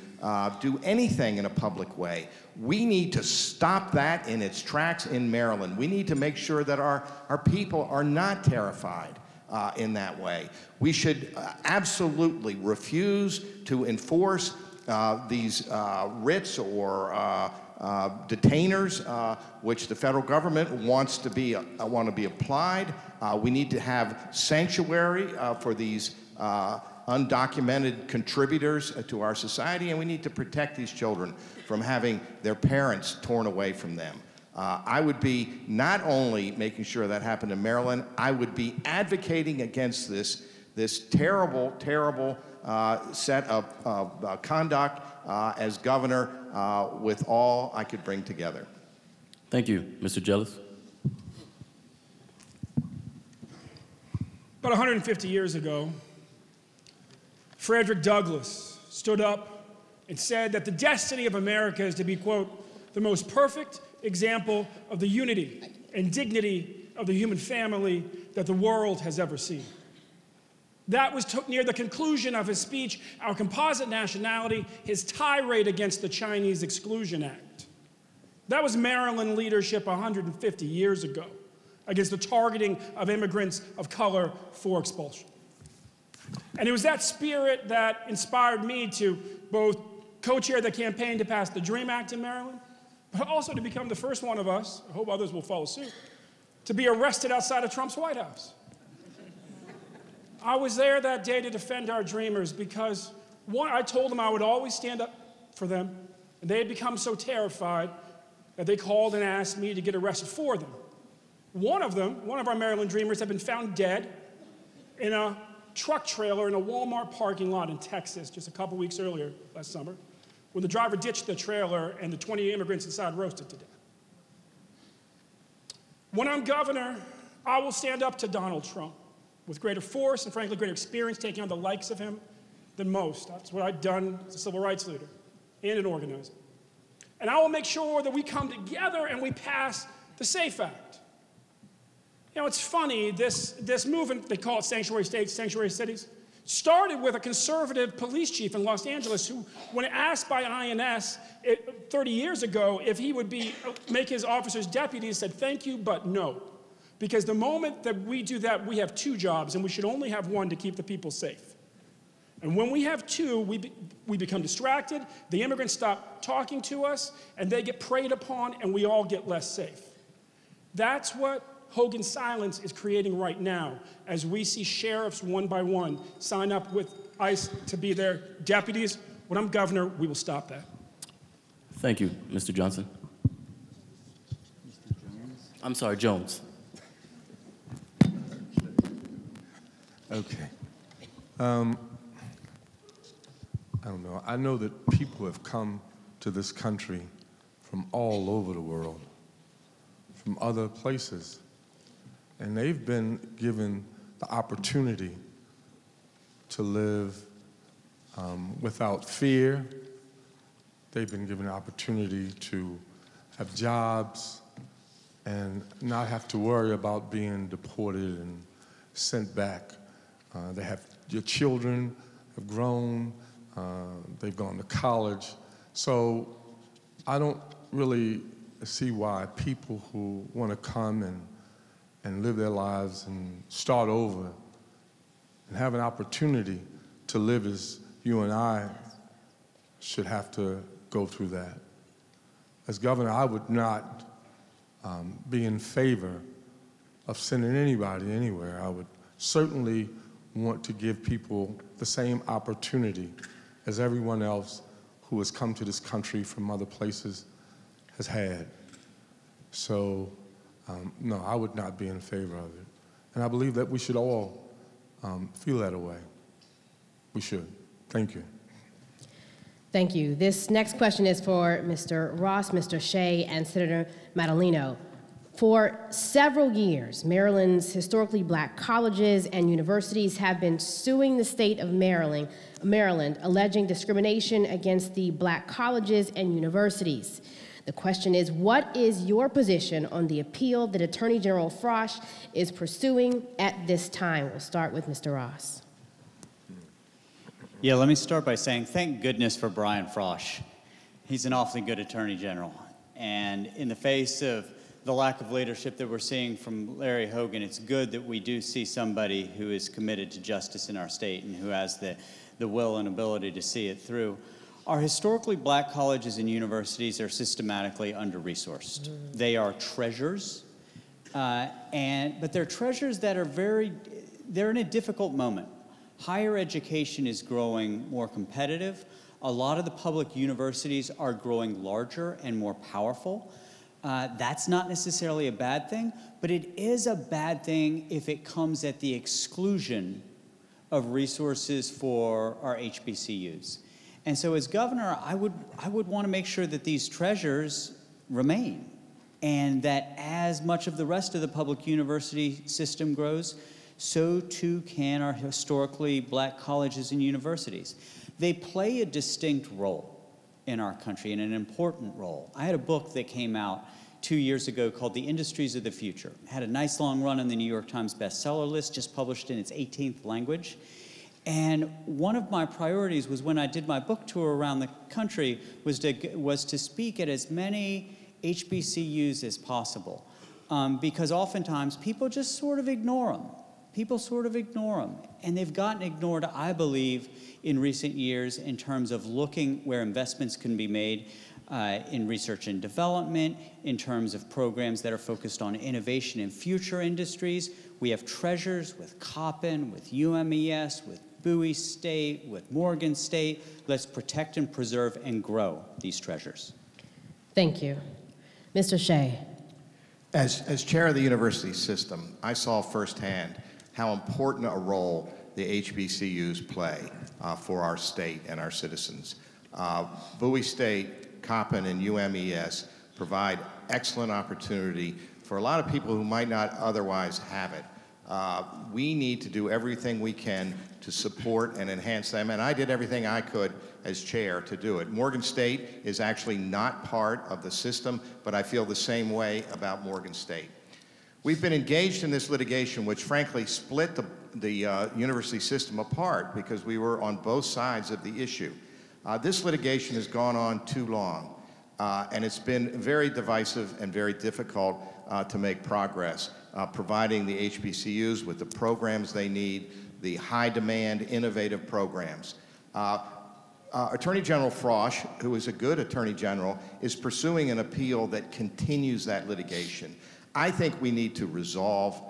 do anything in a public way. We need to stop that in its tracks in Maryland. We need to make sure that our people are not terrified in that way. We should absolutely refuse to enforce these writs or detainers, which the federal government wants to be applied. We need to have sanctuary for these undocumented contributors to our society, and we need to protect these children from having their parents torn away from them. I would be not only making sure that happened in Maryland, I would be advocating against this terrible, terrible set of conduct as governor with all I could bring together. Thank you. Mr. Jealous. About 150 years ago, Frederick Douglass stood up and said that the destiny of America is to be, quote, the most perfect example of the unity and dignity of the human family that the world has ever seen. That was near the conclusion of his speech, Our Composite Nationality, his tirade against the Chinese Exclusion Act. That was Maryland leadership 150 years ago against the targeting of immigrants of color for expulsion. And it was that spirit that inspired me to both co-chair the campaign to pass the DREAM Act in Maryland, but also to become the first one of us, I hope others will follow suit, to be arrested outside of Trump's White House. I was there that day to defend our dreamers because, one, I told them I would always stand up for them, and they had become so terrified that they called and asked me to get arrested for them. One of them, one of our Maryland dreamers, had been found dead in a truck trailer in a Walmart parking lot in Texas just a couple weeks earlier last summer, when the driver ditched the trailer and the 20 immigrants inside roasted to death. When I'm governor, I will stand up to Donald Trump with greater force and, frankly, greater experience taking on the likes of him than most. That's what I've done as a civil rights leader and an organizer. And I will make sure that we come together and we pass the SAFE Act. You know, it's funny, this movement, they call it sanctuary states, sanctuary cities, started with a conservative police chief in Los Angeles who, when asked by INS 30 years ago if he would make his officers deputies, said thank you, but no. Because the moment that we do that, we have two jobs, and we should only have one to keep the people safe. And when we have two, we become distracted, the immigrants stop talking to us, and they get preyed upon, and we all get less safe. That's what Hogan's silence is creating right now, as we see sheriffs one by one sign up with ICE to be their deputies. When I'm governor, we will stop that. Thank you, Mr. Johnson. I'm sorry, Jones. Okay. I don't know. I know that people have come to this country from all over the world, from other places, and they've been given the opportunity to live without fear. They've been given the opportunity to have jobs and not have to worry about being deported and sent back. Your children have grown, they've gone to college. So I don't really see why people who want to come and live their lives and start over and have an opportunity to live as you and I should have to go through that. As governor, I would not be in favor of sending anybody anywhere. I would certainly want to give people the same opportunity as everyone else who has come to this country from other places has had. So, no, I would not be in favor of it. And I believe that we should all feel that way. We should. Thank you. Thank you. This next question is for Mr. Ross, Mr. Shea, and Senator Madaleno. For several years, Maryland's historically black colleges and universities have been suing the state of Maryland, alleging discrimination against the black colleges and universities. The question is, what is your position on the appeal that Attorney General Frosh is pursuing at this time? We'll start with Mr. Ross. Yeah, let me start by saying thank goodness for Brian Frosh. He's an awfully good Attorney General. And in the face of the lack of leadership that we're seeing from Larry Hogan, it's good that we do see somebody who is committed to justice in our state and who has the will and ability to see it through. Our historically black colleges and universities are systematically under-resourced. They are treasures, but they're treasures that are they're in a difficult moment. Higher education is growing more competitive. A lot of the public universities are growing larger and more powerful. That's not necessarily a bad thing, but it is a bad thing if it comes at the exclusion of resources for our HBCUs. And so as governor, I would want to make sure that these treasures remain, and that as much of the rest of the public university system grows, so too can our historically black colleges and universities. They play a distinct role in our country, and an important role. I had a book that came out 2 years ago called The Industries of the Future. It had a nice long run on the New York Times bestseller list, just published in its 18th language. And one of my priorities was, when I did my book tour around the country, was to speak at as many HBCUs as possible. Because oftentimes people just sort of ignore them. people sort of ignore them. And they've gotten ignored, I believe, in recent years in terms of looking where investments can be made in research and development, in terms of programs that are focused on innovation in future industries. We have treasures with Coppin, with UMES, with Bowie State, with Morgan State. Let's protect and preserve and grow these treasures. Thank you. Mr. Shea. As chair of the university system, I saw firsthand how important a role the HBCUs play for our state and our citizens. Bowie State, Coppin, and UMES provide excellent opportunity for a lot of people who might not otherwise have it. We need to do everything we can to support and enhance them, and I did everything I could as chair to do it. Morgan State is actually not part of the system, but I feel the same way about Morgan State. We've been engaged in this litigation, which frankly split the university system apart because we were on both sides of the issue. This litigation has gone on too long, and it's been very divisive and very difficult to make progress, providing the HBCUs with the programs they need, the high-demand, innovative programs. Attorney General Frosch, who is a good Attorney General, is pursuing an appeal that continues that litigation. I think we need to resolve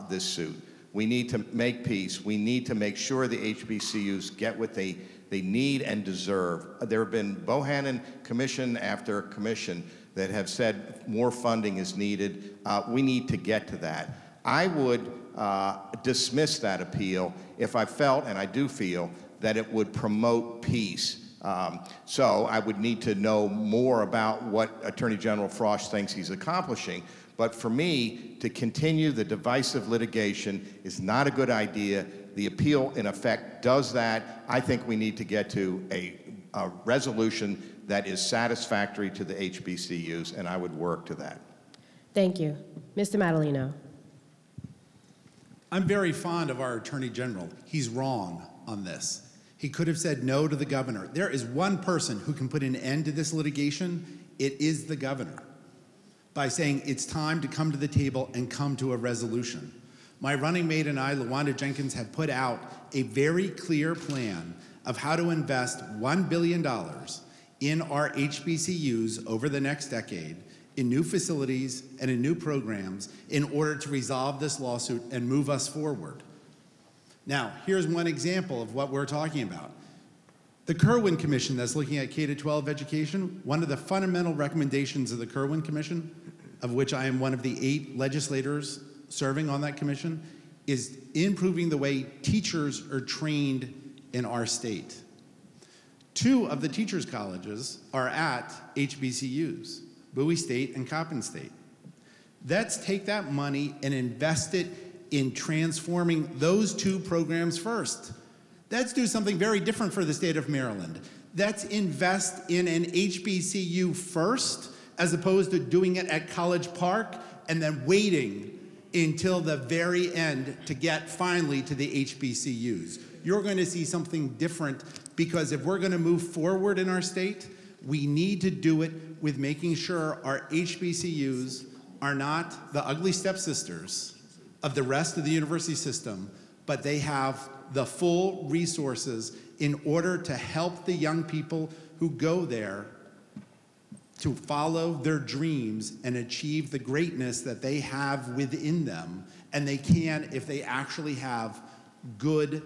this suit. We need to make peace. We need to make sure the HBCUs get what they need and deserve. There have been Bohannon commission after commission that have said more funding is needed. We need to get to that. I would dismiss that appeal if I felt, and I do feel, that it would promote peace. So I would need to know more about what Attorney General Frosch thinks he's accomplishing. But for me, to continue the divisive litigation is not a good idea. The appeal, in effect, does that. I think we need to get to a resolution that is satisfactory to the HBCUs, and I would work to that. Thank you. Mr. Madaleno. I'm very fond of our Attorney General. He's wrong on this. He could have said no to the governor. There is one person who can put an end to this litigation. It is the governor, by saying it's time to come to the table and come to a resolution. My running mate and I, LaWanda Jenkins, have put out a very clear plan of how to invest $1 billion in our HBCUs over the next decade in new facilities and in new programs in order to resolve this lawsuit and move us forward. Now, here's one example of what we're talking about. The Kirwan Commission that's looking at K-12 education, one of the fundamental recommendations of the Kirwan Commission, of which I am one of the 8 legislators serving on that commission, is improving the way teachers are trained in our state. 2 of the teachers' colleges are at HBCUs, Bowie State and Coppin State. Let's take that money and invest it in transforming those 2 programs first. Let's do something very different for the state of Maryland. Let's invest in an HBCU first, as opposed to doing it at College Park and then waiting until the very end to get finally to the HBCUs. You're going to see something different, because if we're going to move forward in our state, we need to do it with making sure our HBCUs are not the ugly stepsisters of the rest of the university system, but they have the full resources in order to help the young people who go there to follow their dreams and achieve the greatness that they have within them, and they can if they actually have good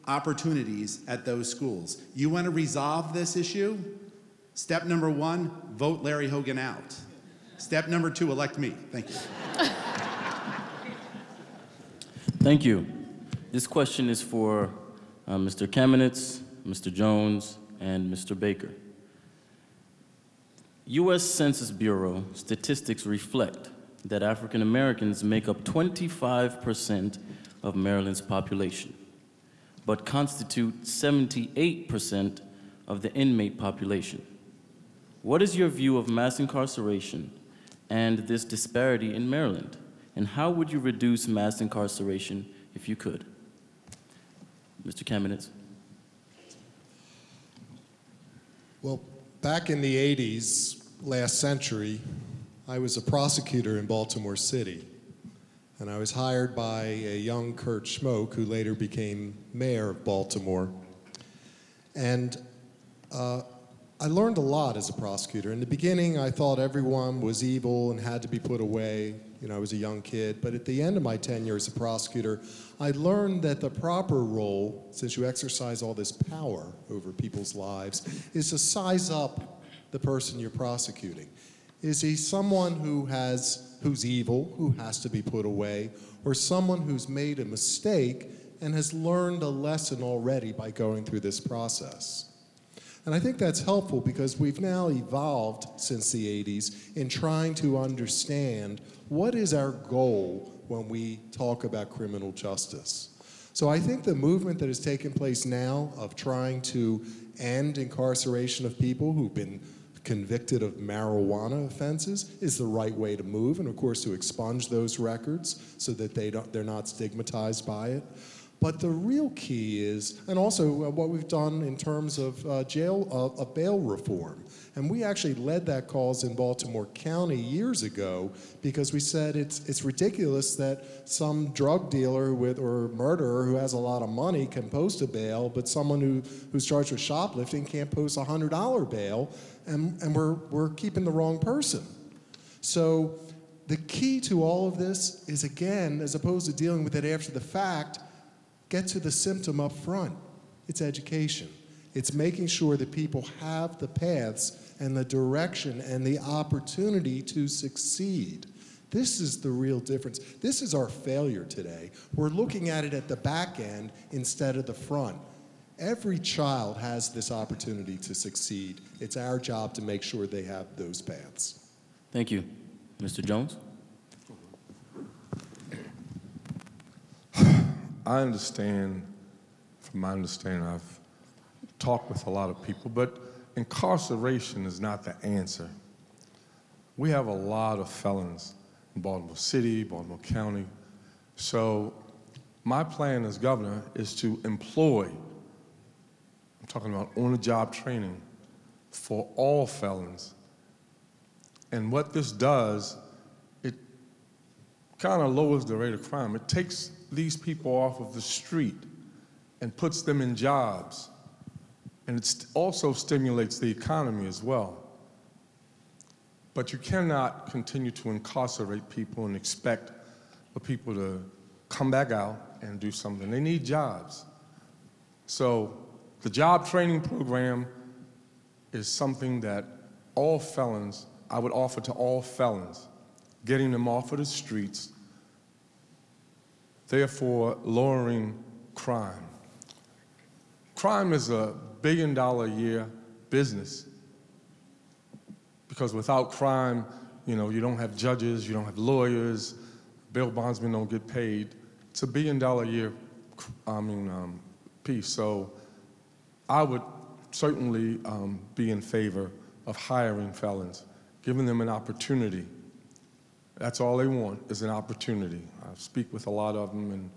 opportunities at those schools. You want to resolve this issue? Step number 1, vote Larry Hogan out. Step number 2, elect me. Thank you. Thank you. This question is for Mr. Kamenetz, Mr. Jones, and Mr. Baker. U.S. Census Bureau statistics reflect that African Americans make up 25% of Maryland's population, but constitute 78% of the inmate population. What is your view of mass incarceration and this disparity in Maryland? And how would you reduce mass incarceration if you could? Mr. Kamenetz. Well, back in the 80s, last century, I was a prosecutor in Baltimore City. And I was hired by a young Kurt Schmoke, who later became mayor of Baltimore. And I learned a lot as a prosecutor. In the beginning, I thought everyone was evil and had to be put away. You know, I was a young kid. But at the end of my tenure as a prosecutor, I learned that the proper role, since you exercise all this power over people's lives, is to size up the person you're prosecuting. Is he someone who's evil, who has to be put away, or someone who's made a mistake and has learned a lesson already by going through this process? And I think that's helpful because we've now evolved since the 80s in trying to understand what is our goal when we talk about criminal justice. So I think the movement that has taken place now of trying to end incarceration of people who've been convicted of marijuana offenses is the right way to move, and of course to expunge those records so that they're not stigmatized by it. But the real key is, and also what we've done in terms of bail reform. And we actually led that cause in Baltimore County years ago because we said it's ridiculous that some drug dealer or murderer who has a lot of money can post a bail, but someone who's charged with shoplifting can't post a $100 bail, and we're keeping the wrong person. So the key to all of this is, again, as opposed to dealing with it after the fact, get to the symptom up front. It's education. It's making sure that people have the paths and the direction and the opportunity to succeed. This is the real difference. This is our failure today. We're looking at it at the back end instead of the front. Every child has this opportunity to succeed. It's our job to make sure they have those paths. Thank you. Mr. Jones? I understand, from my understanding, I've talked with a lot of people, but incarceration is not the answer. We have a lot of felons in Baltimore City, Baltimore County. So my plan as governor is to employ, I'm talking about on-the-job training, for all felons. And what this does, it kind of lowers the rate of crime. It takes these people off of the street and puts them in jobs. And it also stimulates the economy as well. But you cannot continue to incarcerate people and expect for people to come back out and do something. They need jobs. So the job training program is something that all felons, I would offer to all felons, getting them off of the streets, therefore lowering crime. Crime is a billion-dollar-a-year business because without crime, you know, you don't have judges, you don't have lawyers, bail bondsmen don't get paid. It's a billion-dollar-a-year piece. So I would certainly be in favor of hiring felons, giving them an opportunity. That's all they want is an opportunity. I speak with a lot of them, and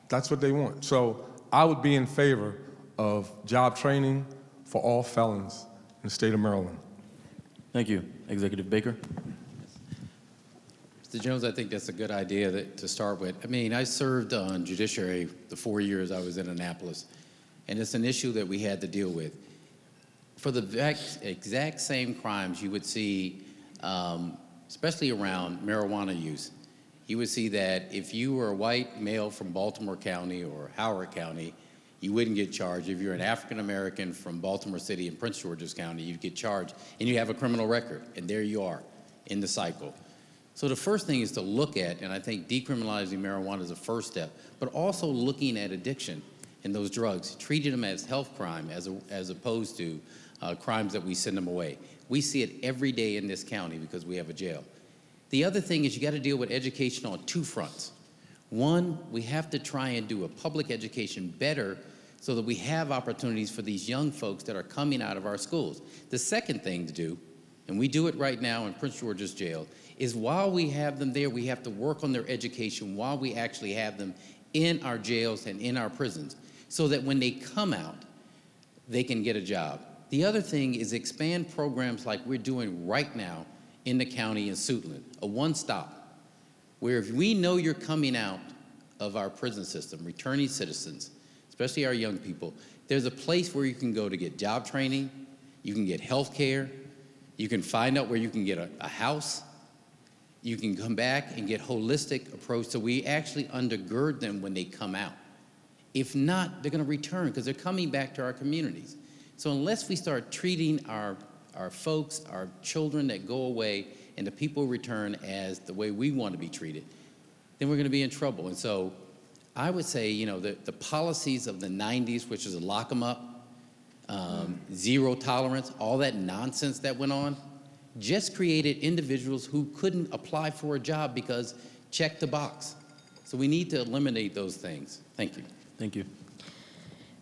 that's what they want. So I would be in favor of job training for all felons in the state of Maryland. Thank you. Executive Baker. Mr. Jones, I think that's a good idea to start with. I mean, I served on judiciary the 4 years I was in Annapolis, and it's an issue that we had to deal with. For the exact same crimes you would see, especially around marijuana use, you would see that if you were a white male from Baltimore County or Howard County, you wouldn't get charged. If you're an African American from Baltimore City and Prince George's County, you'd get charged, and you have a criminal record, and there you are in the cycle. So the first thing is to look at, and I think decriminalizing marijuana is a first step, but also looking at addiction and those drugs, treating them as health crime as opposed to crimes that we send them away. We see it every day in this county because we have a jail. The other thing is you got to deal with education on two fronts. One, we have to try and do a public education better so that we have opportunities for these young folks that are coming out of our schools. The second thing to do, and we do it right now in Prince George's jail, is while we have them there, we have to work on their education while we actually have them in our jails and in our prisons so that when they come out, they can get a job. The other thing is expand programs like we're doing right now in the county in Suitland, a one-stop. where if we know you're coming out of our prison system, returning citizens, especially our young people, there's a place where you can go to get job training, you can get health care, you can find out where you can get a house, you can come back and get holistic approach so we actually undergird them when they come out. If not, they're going to return because they're coming back to our communities. So unless we start treating our folks, our children that go away, and the people return as the way we want to be treated, then we're going to be in trouble. And so I would say, you know, the policies of the 90s, which is a lock them up, zero tolerance, all that nonsense that went on, just created individuals who couldn't apply for a job because check the box. So we need to eliminate those things. Thank you. Thank you.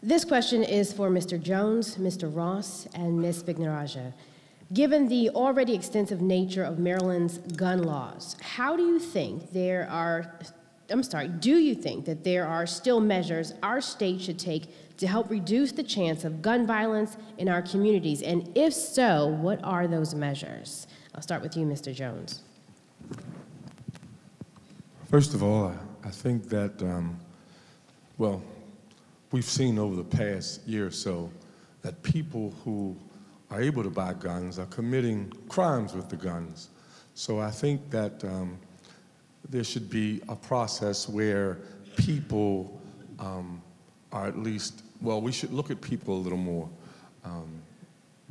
This question is for Mr. Jones, Mr. Ross, and Ms. Vignarajah. Given the already extensive nature of Maryland's gun laws, do you think that there are still measures our state should take to help reduce the chance of gun violence in our communities? And if so, what are those measures? I'll start with you, Mr. Jones. First of all, I think that, well, we've seen over the past year or so that people who are able to buy guns are committing crimes with the guns. So I think that there should be a process where people are at least, well, we should look at people a little more.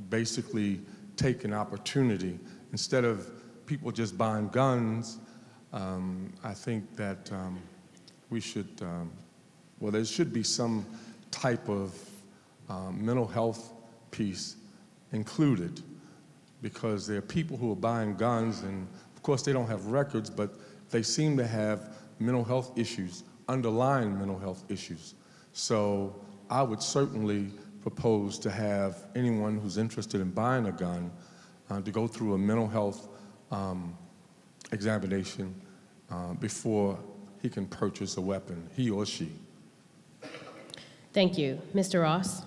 Basically take an opportunity. Instead of people just buying guns, I think that we should, well, there should be some type of mental health piece included, because there are people who are buying guns, and of course they don't have records, but they seem to have mental health issues, underlying mental health issues. So I would certainly propose to have anyone who's interested in buying a gun to go through a mental health examination before he can purchase a weapon, he or she. Thank you. Mr. Ross?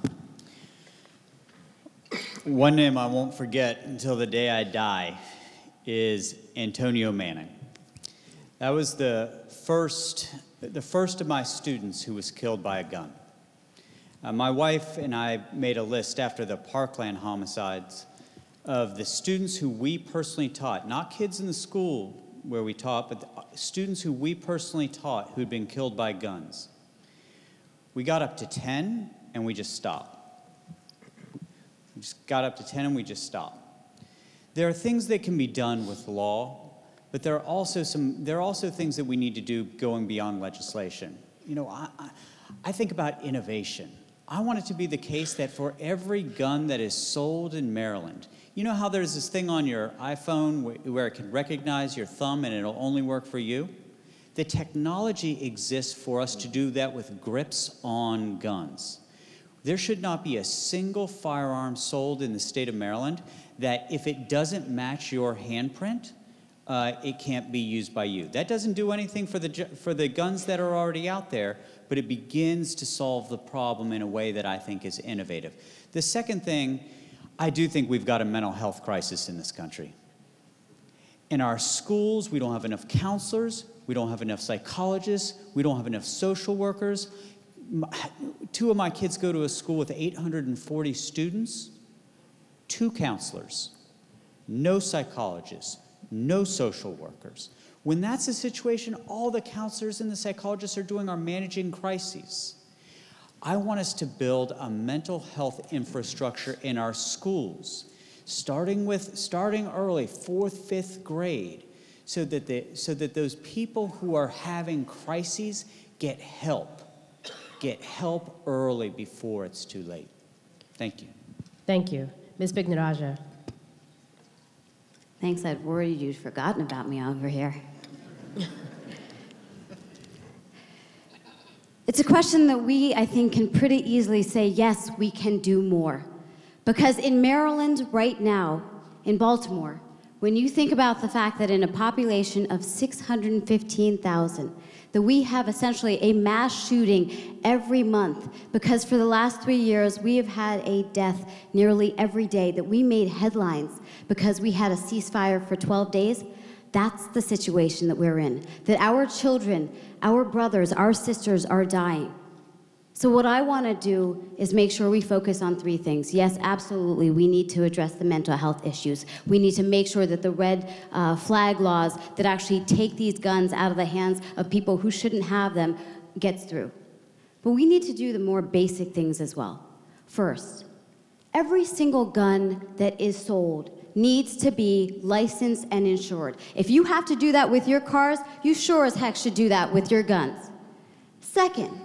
One name I won't forget until the day I die is Antonio Manning. That was the first of my students who was killed by a gun. My wife and I made a list after the Parkland homicides of the students who we personally taught, not kids in the school where we taught, but the students who we personally taught who'd been killed by guns. We got up to 10 and we just stopped. We just got up to 10 and we just stopped. There are things that can be done with law, but there are also things that we need to do going beyond legislation. You know, I think about innovation. I want it to be the case that for every gun that is sold in Maryland, you know how there's this thing on your iPhone where it can recognize your thumb and it'll only work for you? The technology exists for us to do that with grips on guns. There should not be a single firearm sold in the state of Maryland that if it doesn't match your handprint, it can't be used by you. That doesn't do anything for the guns that are already out there, but it begins to solve the problem in a way that I think is innovative. The second thing, I do think we've got a mental health crisis in this country. In our schools, we don't have enough counselors, we don't have enough psychologists, we don't have enough social workers. Two of my kids go to a school with 840 students, 2 counselors, no psychologists, no social workers. When that's the situation, all the counselors and the psychologists are doing are managing crises. I want us to build a mental health infrastructure in our schools, starting early, 4th, 5th grade, so that those people who are having crises get help early before it's too late. Thank you. Thank you. Ms. Vignarajah. Thanks, I'd worried you'd forgotten about me over here. It's a question that we, I think, can pretty easily say, yes, we can do more. Because in Maryland right now, in Baltimore, when you think about the fact that in a population of 615,000, that we have essentially a mass shooting every month, because for the last 3 years, we have had a death nearly every day, that we made headlines because we had a ceasefire for 12 days. That's the situation that we're in, that our children, our brothers, our sisters are dying. So what I want to do is make sure we focus on three things. Yes, absolutely, we need to address the mental health issues. We need to make sure that the red flag laws that actually take these guns out of the hands of people who shouldn't have them gets through. But we need to do the more basic things as well. First, every single gun that is sold needs to be licensed and insured. If you have to do that with your cars, you sure as heck should do that with your guns. Second,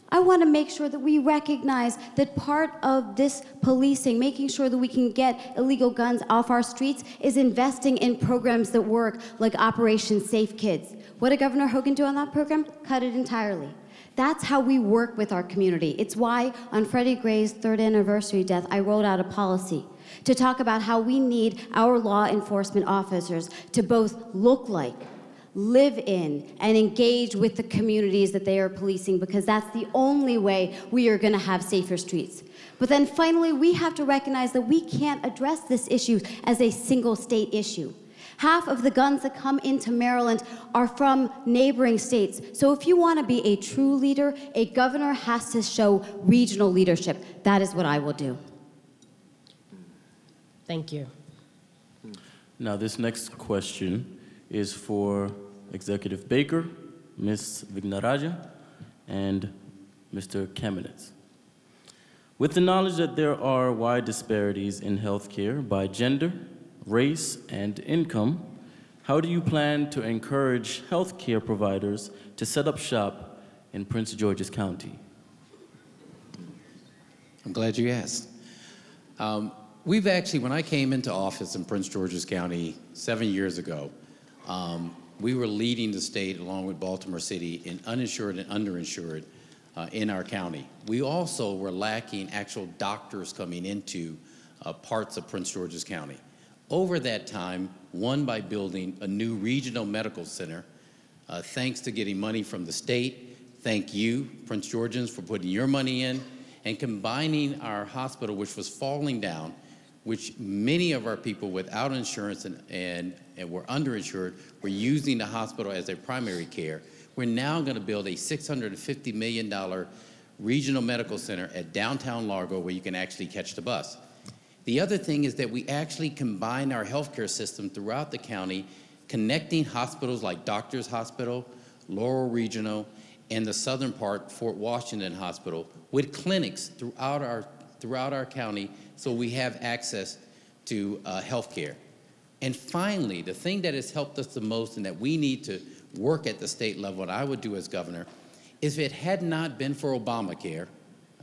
I want to make sure that we recognize that part of this policing, making sure that we can get illegal guns off our streets, is investing in programs that work, like Operation Safe Kids. What did Governor Hogan do on that program? Cut it entirely. That's how we work with our community. It's why on Freddie Gray's 3rd anniversary death, I wrote out a policy to talk about how we need our law enforcement officers to both look like, live in, and engage with the communities that they are policing, because that's the only way we are going to have safer streets. But then finally, we have to recognize that we can't address this issue as a single state issue. Half of the guns that come into Maryland are from neighboring states. So if you want to be a true leader, a governor has to show regional leadership. That is what I will do. Thank you. Now, this next question is for Executive Baker, Ms. Vignarajah, and Mr. Kamenetz. With the knowledge that there are wide disparities in healthcare by gender, race, and income, how do you plan to encourage healthcare providers to set up shop in Prince George's County? I'm glad you asked. We've actually, when I came into office in Prince George's County 7 years ago, we were leading the state along with Baltimore City in uninsured and underinsured in our county. We also were lacking actual doctors coming into parts of Prince George's County. Over that time, one, by building a new regional medical center, thanks to getting money from the state. Thank you, Prince Georgians, for putting your money in, and combining our hospital, which was falling down, which many of our people without insurance and were underinsured were using the hospital as their primary care. We're now going to build a $650 million regional medical center at downtown Largo where you can actually catch the bus. The other thing is that we actually combine our healthcare system throughout the county, connecting hospitals like Doctors Hospital, Laurel Regional, and the southern part, Fort Washington Hospital, with clinics throughout our county so we have access to healthcare. And finally, the thing that has helped us the most and that we need to work at the state level, and I would do as governor, is if it had not been for Obamacare,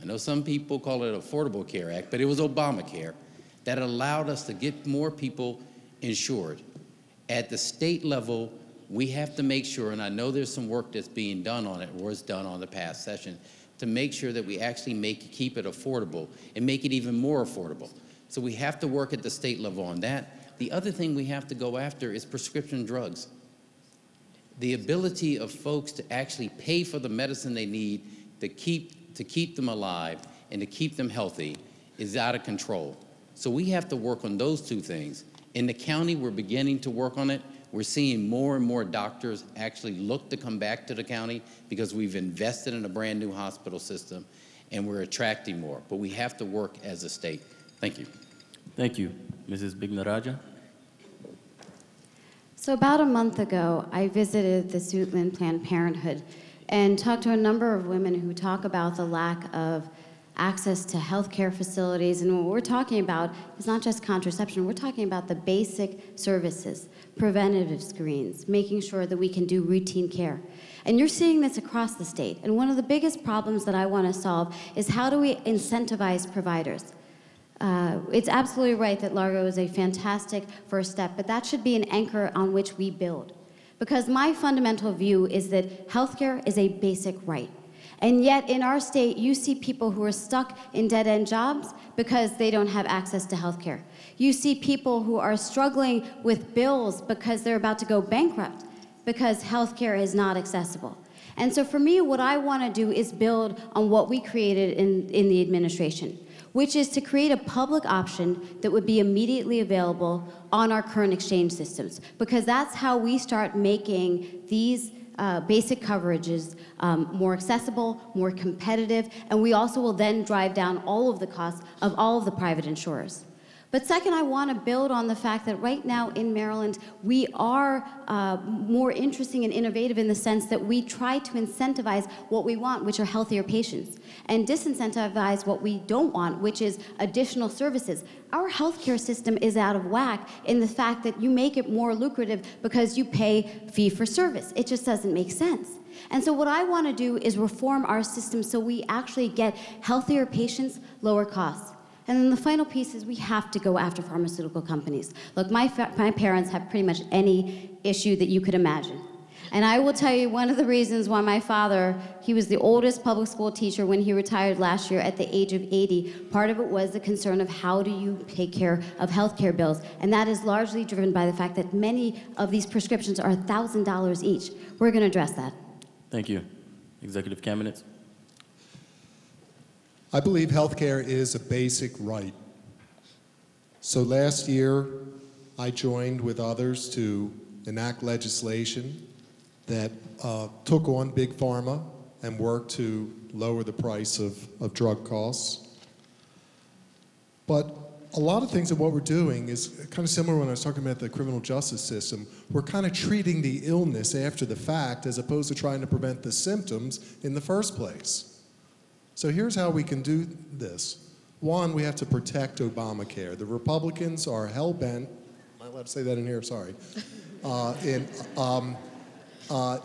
I know some people call it Affordable Care Act, but it was Obamacare, that allowed us to get more people insured. At the state level, we have to make sure, and I know there's some work that's being done on it, or was done on the past session, to make sure that we actually keep it affordable and make it even more affordable. So we have to work at the state level on that. The other thing we have to go after is prescription drugs. The ability of folks to actually pay for the medicine they need to keep them alive and to keep them healthy is out of control. So we have to work on those two things. In the county, we're beginning to work on it. We're seeing more and more doctors actually look to come back to the county because we've invested in a brand new hospital system and we're attracting more. But we have to work as a state. Thank you. Thank you. Mrs. Vignarajah? So about a month ago, I visited the Suitland Planned Parenthood and talked to a number of women who talk about the lack of access to healthcare facilities. And what we're talking about is not just contraception, we're talking about the basic services, preventative screens, making sure that we can do routine care. And you're seeing this across the state. And one of the biggest problems that I want to solve is how do we incentivize providers? It's absolutely right that Largo is a fantastic first step, but that should be an anchor on which we build. Because my fundamental view is that healthcare is a basic right. And yet in our state, you see people who are stuck in dead-end jobs because they don't have access to healthcare. You see people who are struggling with bills because they're about to go bankrupt because healthcare is not accessible. And so for me, what I want to do is build on what we created in the administration. which is to create a public option that would be immediately available on our current exchange systems, because that's how we start making these basic coverages more accessible, more competitive, and we also will then drive down all of the costs of all of the private insurers. But second, I want to build on the fact that right now in Maryland, we are more interesting and innovative in the sense that we try to incentivize what we want, which are healthier patients, and disincentivize what we don't want, which is additional services. Our healthcare system is out of whack in the fact that you make it more lucrative because you pay fee for service. It just doesn't make sense. And so what I want to do is reform our system so we actually get healthier patients, lower costs. And then the final piece is we have to go after pharmaceutical companies. Look, my parents have pretty much any issue that you could imagine. And I will tell you one of the reasons why my father, he was the oldest public school teacher when he retired last year at the age of 80. Part of it was the concern of how do you take care of healthcare bills. And that is largely driven by the fact that many of these prescriptions are $1,000 each. We're going to address that. Thank you. Executive Kamenetz. I believe healthcare is a basic right. So last year, I joined with others to enact legislation that took on Big Pharma and worked to lower the price of drug costs. But a lot of things of what we're doing is kind of similar when I was talking about the criminal justice system. We're kind of treating the illness after the fact as opposed to trying to prevent the symptoms in the first place. So here's how we can do this. One, we have to protect Obamacare. The Republicans are hell-bent, am I allowed to say that in here? Sorry.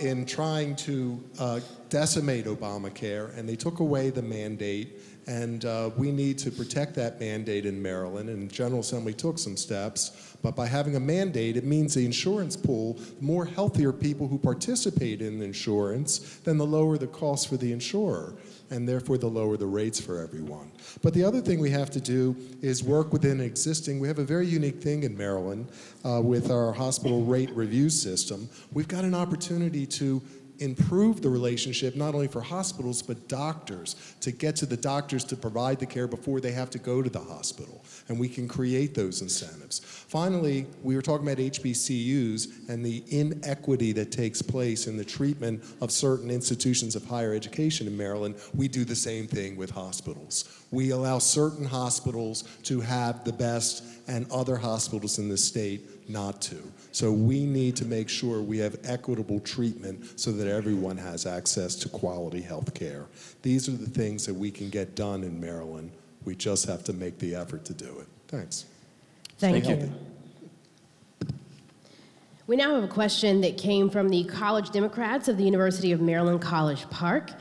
In trying to decimate Obamacare, and they took away the mandate, and we need to protect that mandate in Maryland, and the General Assembly took some steps, but by having a mandate, it means the insurance pool, the more healthier people who participate in insurance, then the lower the cost for the insurer, and therefore the lower the rates for everyone. But the other thing we have to do is work within existing, we have a very unique thing in Maryland with our hospital rate review system. We've got an opportunity to improve the relationship not only for hospitals but doctors, to get to the doctors to provide the care before they have to go to the hospital, and we can create those incentives. Finally, we were talking about HBCUs and the inequity that takes place in the treatment of certain institutions of higher education in Maryland. We do the same thing with hospitals. We allow certain hospitals to have the best and other hospitals in the state not to. So we need to make sure we have equitable treatment so that everyone has access to quality health care. These are the things that we can get done in Maryland. We just have to make the effort to do it. Thanks. Thank you. We now have a question that came from the College Democrats of the University of Maryland College Park.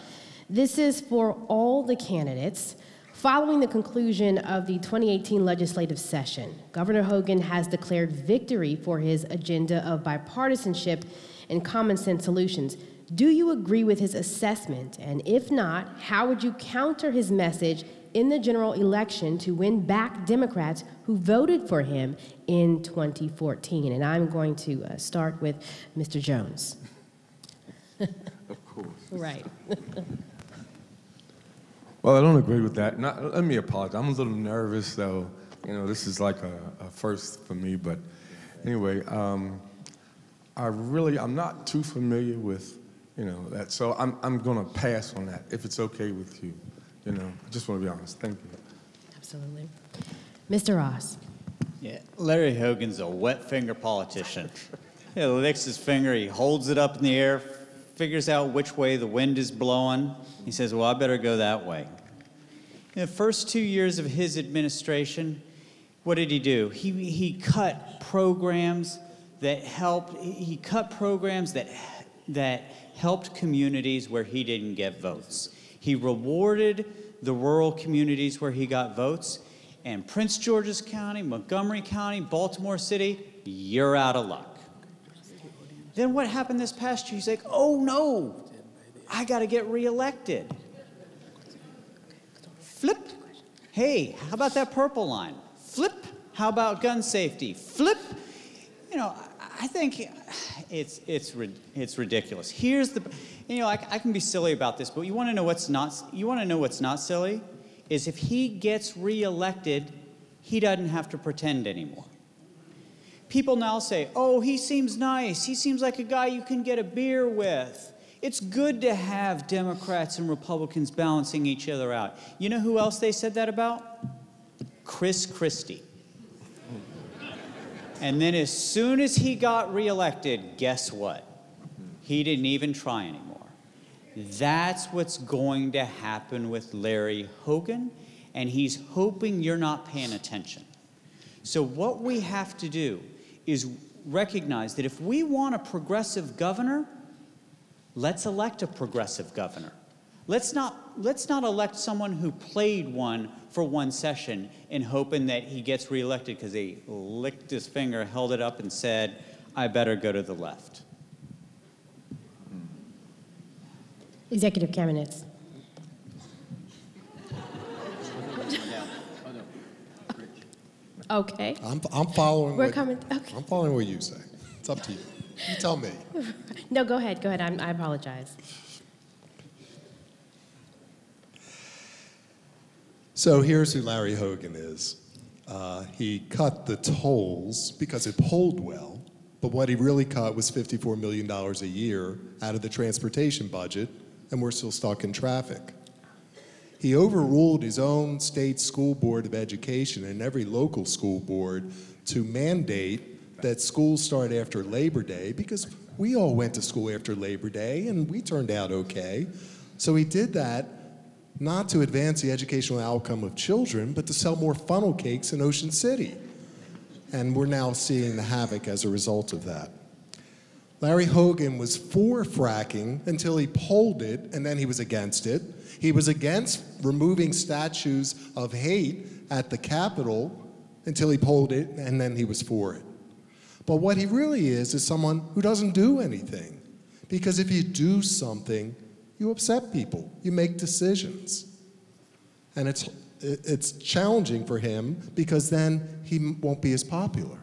This is for all the candidates. Following the conclusion of the 2018 legislative session, Governor Hogan has declared victory for his agenda of bipartisanship and common sense solutions. Do you agree with his assessment? And if not, how would you counter his message in the general election to win back Democrats who voted for him in 2014? And I'm going to start with Mr. Jones. Of course. Right. Well, I don't agree with that. Let me apologize. I'm a little nervous, though. You know, this is like a first for me. But anyway, I'm not too familiar with, that. So I'm going to pass on that, if it's okay with you. I just want to be honest. Thank you. Absolutely. Mr. Ross. Yeah, Larry Hogan's a wet finger politician. He licks his finger, he holds it up in the air, figures out which way the wind is blowing. He says, well, I better go that way. In the first 2 years of his administration, what did he do? He cut programs that helped. He cut programs that helped communities where he didn't get votes. He rewarded the rural communities where he got votes. And Prince George's County, Montgomery County, Baltimore City, you're out of luck. Then what happened this past year? He's like, oh no, I got to get reelected. Flip. Hey, how about that purple line? Flip. How about gun safety? Flip. I think it's ridiculous. Here's the, I can be silly about this, but you want to know what's not silly? is if he gets reelected, he doesn't have to pretend anymore. People now say, oh, he seems nice. He seems like a guy you can get a beer with. It's good to have Democrats and Republicans balancing each other out. You know who else they said that about? Chris Christie. And then as soon as he got reelected, guess what? He didn't even try anymore. That's what's going to happen with Larry Hogan, and he's hoping you're not paying attention. So what we have to do is recognize that if we want a progressive governor, let's elect a progressive governor. Let's not elect someone who played one for one session and hoping that he gets reelected because he licked his finger, held it up, and said, I better go to the left. Executive Kamenetz. Okay. I'm following. We're coming. Okay. I'm following what you say. It's up to you. You tell me. No, go ahead. Go ahead. I apologize. So here's who Larry Hogan is. He cut the tolls because it polled well, but what he really cut was $54 million a year out of the transportation budget, and we're still stuck in traffic. He overruled his own state school board of education and every local school board to mandate that schools start after Labor Day, because we all went to school after Labor Day and we turned out okay. So he did that not to advance the educational outcome of children, but to sell more funnel cakes in Ocean City. And we're now seeing the havoc as a result of that. Larry Hogan was for fracking until he polled it, and then he was against it. He was against removing statues of hate at the Capitol until he polled it, and then he was for it. But what he really is someone who doesn't do anything. Because if you do something, you upset people. You make decisions. And it's challenging for him because then he won't be as popular.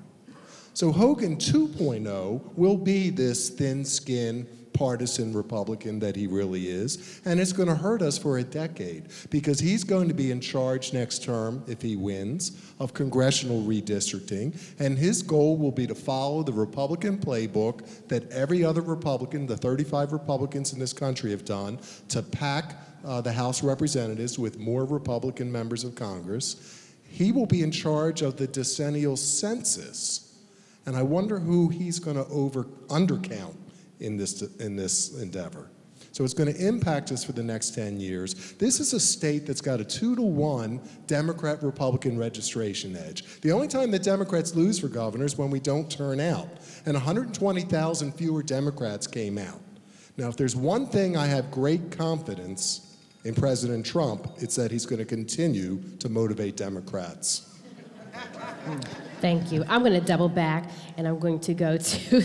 So Hogan 2.0 will be this thin-skinned, partisan Republican that he really is, and it's going to hurt us for a decade because he's going to be in charge next term, if he wins, of congressional redistricting, and his goal will be to follow the Republican playbook that every other Republican, the 35 Republicans in this country have done, to pack the House of Representatives with more Republican members of Congress. He will be in charge of the decennial census, and I wonder who he's going to undercount in this endeavor. So it's going to impact us for the next 10 years. This is a state that's got a 2-to-1 Democrat-Republican registration edge. The only time that Democrats lose for governor is when we don't turn out. And 120,000 fewer Democrats came out. Now, if there's one thing I have great confidence in President Trump, it's that he's going to continue to motivate Democrats. Thank you. I'm going to double back, and I'm going to go to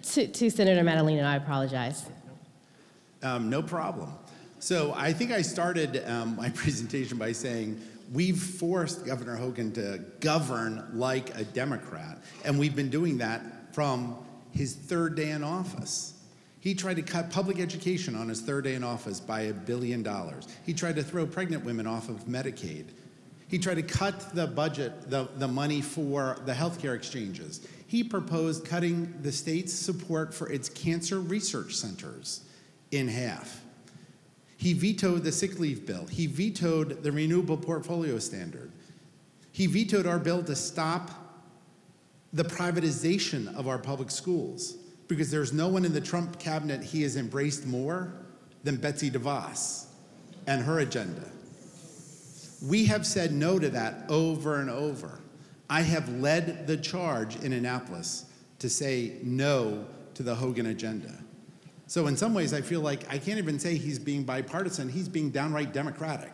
Senator Madaleno. I apologize. No problem. So I think I started my presentation by saying we've forced Governor Hogan to govern like a Democrat, and we've been doing that from his third day in office. He tried to cut public education on his third day in office by $1 billion. He tried to throw pregnant women off of Medicaid. He tried to cut the budget, the money for the healthcare exchanges. He proposed cutting the state's support for its cancer research centers in half. He vetoed the sick leave bill. He vetoed the renewable portfolio standard. He vetoed our bill to stop the privatization of our public schools, because there's no one in the Trump cabinet he has embraced more than Betsy DeVos and her agenda. We have said no to that over and over. I have led the charge in Annapolis to say no to the Hogan agenda. So in some ways, I feel like I can't even say he's being bipartisan, he's being downright Democratic.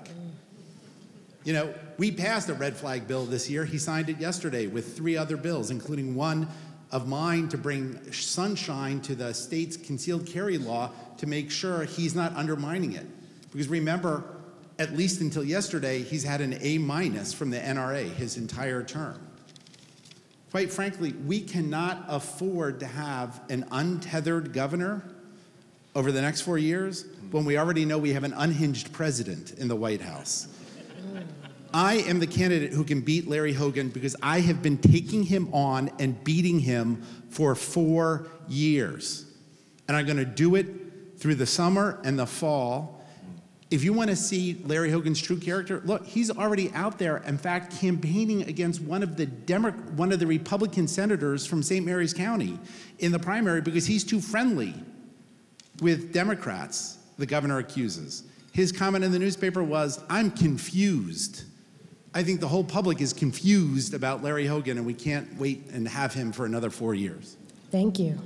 You know, we passed a red flag bill this year. He signed it yesterday with 3 other bills, including one of mine to bring sunshine to the state's concealed carry law to make sure he's not undermining it. Because remember, at least until yesterday, he's had an A- from the NRA his entire term. Quite frankly, we cannot afford to have an untethered governor over the next 4 years when we already know we have an unhinged president in the White House. I am the candidate who can beat Larry Hogan because I have been taking him on and beating him for 4 years. And I'm going to do it through the summer and the fall. If you want to see Larry Hogan's true character, look, he's already out there, in fact, campaigning against one of the Republican senators from St. Mary's County in the primary because he's too friendly with Democrats, the governor accuses. His comment in the newspaper was, "I'm confused." I think the whole public is confused about Larry Hogan, and we can't wait and have him for another 4 years. Thank you.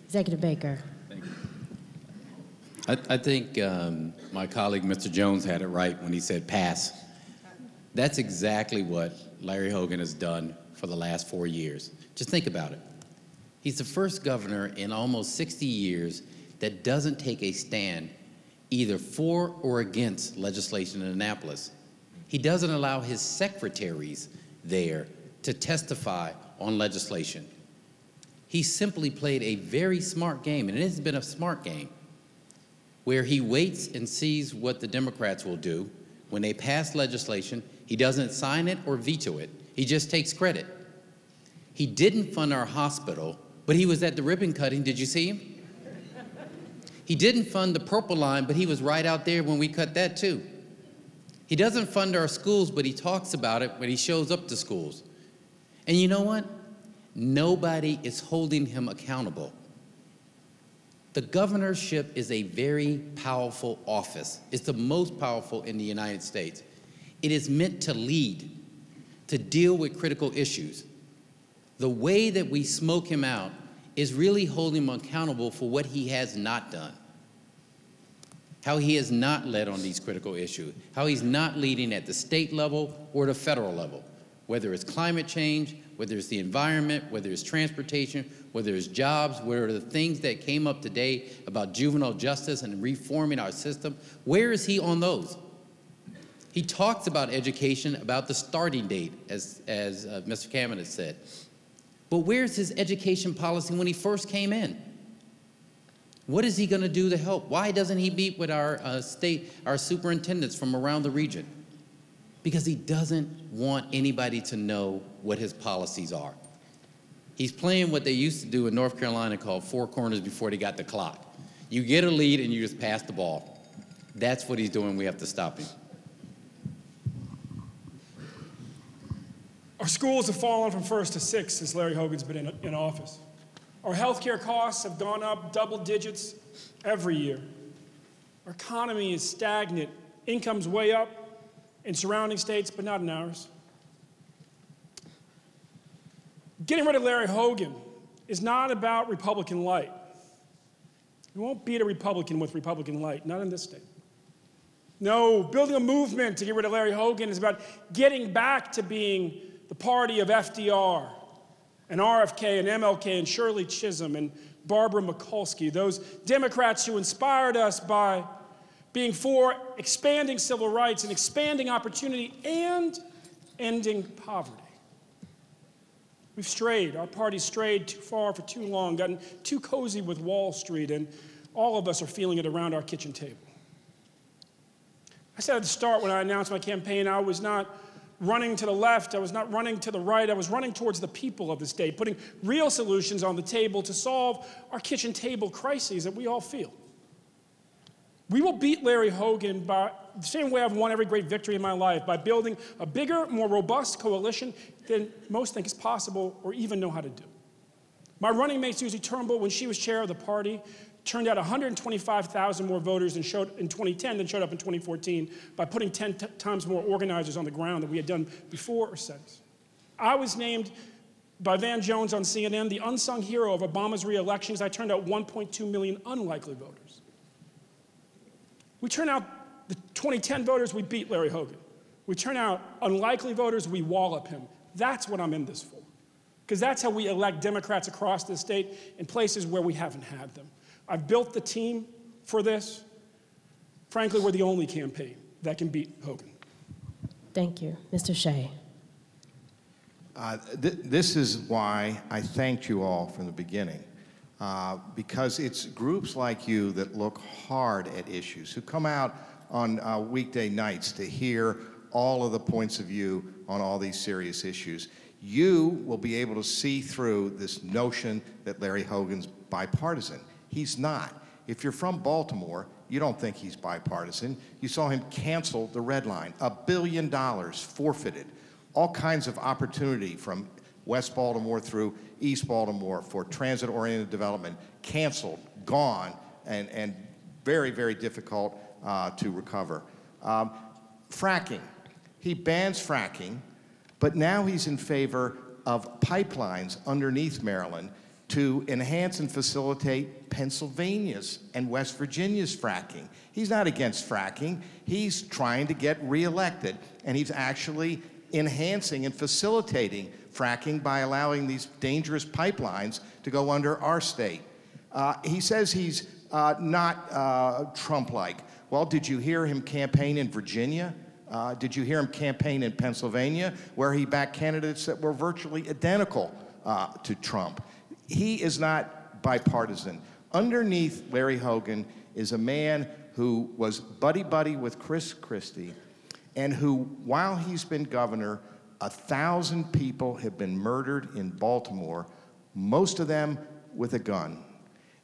Executive Baker. I think my colleague, Mr. Jones, had it right when he said pass. That's exactly what Larry Hogan has done for the last 4 years. Just think about it. He's the first governor in almost 60 years that doesn't take a stand either for or against legislation in Annapolis. He doesn't allow his secretaries there to testify on legislation. He simply played a very smart game, and it has been a smart game, where he waits and sees what the Democrats will do. When they pass legislation, he doesn't sign it or veto it. He just takes credit. He didn't fund our hospital, but he was at the ribbon cutting. Did you see him? He didn't fund the Purple Line, but he was right out there when we cut that too. He doesn't fund our schools, but he talks about it when he shows up to schools. And you know what? Nobody is holding him accountable. The governorship is a very powerful office. It's the most powerful in the United States. It is meant to lead, to deal with critical issues. The way that we smoke him out is really holding him accountable for what he has not done, how he has not led on these critical issues, how he's not leading at the state level or the federal level, whether it's climate change, whether it's the environment, whether it's transportation, whether it's jobs, whether the things that came up today about juvenile justice and reforming our system. Where is he on those? He talks about education, about the starting date, as Mr. Kamenetz said. But where's his education policy when he first came in? What is he going to do to help? Why doesn't he meet with our our superintendents from around the region? Because he doesn't want anybody to know what his policies are. He's playing what they used to do in North Carolina called four corners before they got the clock. You get a lead and you just pass the ball. That's what he's doing. We have to stop him. Our schools have fallen from 1st to 6th since Larry Hogan's been in office. Our healthcare costs have gone up double digits every year. Our economy is stagnant. Income's way up in surrounding states, but not in ours. Getting rid of Larry Hogan is not about Republican light. You won't beat a Republican with Republican light, not in this state. No, building a movement to get rid of Larry Hogan is about getting back to being the party of FDR and RFK and MLK and Shirley Chisholm and Barbara Mikulski, those Democrats who inspired us by being for expanding civil rights and expanding opportunity and ending poverty. We've strayed. Our party's strayed too far for too long, gotten too cozy with Wall Street, and all of us are feeling it around our kitchen table. I said at the start when I announced my campaign, I was not running to the left, I was not running to the right, I was running towards the people of the state, putting real solutions on the table to solve our kitchen table crises that we all feel. We will beat Larry Hogan by the same way I've won every great victory in my life, by building a bigger, more robust coalition than most think is possible or even know how to do. My running mate, Susie Turnbull, when she was chair of the party, turned out 125,000 more voters in 2010 than showed up in 2014 by putting 10 times more organizers on the ground than we had done before or since. I was named by Van Jones on CNN the unsung hero of Obama's re-elections. I turned out 1.2 million unlikely voters. We turn out the 2010 voters, we beat Larry Hogan. We turn out unlikely voters, we wallop him. That's what I'm in this for. Because that's how we elect Democrats across the state in places where we haven't had them. I've built the team for this. Frankly, we're the only campaign that can beat Hogan. Thank you. Mr. Shea. This is why I thanked you all from the beginning. Because it's groups like you that look hard at issues, who come out on weekday nights to hear all of the points of view on all these serious issues. You will be able to see through this notion that Larry Hogan's bipartisan. He's not. If you're from Baltimore, you don't think he's bipartisan. You saw him cancel the red line, $1 billion forfeited, all kinds of opportunity from West Baltimore through East Baltimore for transit-oriented development, canceled, gone, and very, very difficult to recover. Fracking. He bans fracking, but now he's in favor of pipelines underneath Maryland to enhance and facilitate Pennsylvania's and West Virginia's fracking. He's not against fracking. He's trying to get reelected, and he's actually enhancing and facilitating fracking by allowing these dangerous pipelines to go under our state. He says he's not Trump-like. Well, did you hear him campaign in Virginia? Did you hear him campaign in Pennsylvania, where he backed candidates that were virtually identical to Trump? He is not bipartisan. Underneath Larry Hogan is a man who was buddy-buddy with Chris Christie, and who, while he's been governor, 1,000 people have been murdered in Baltimore, most of them with a gun.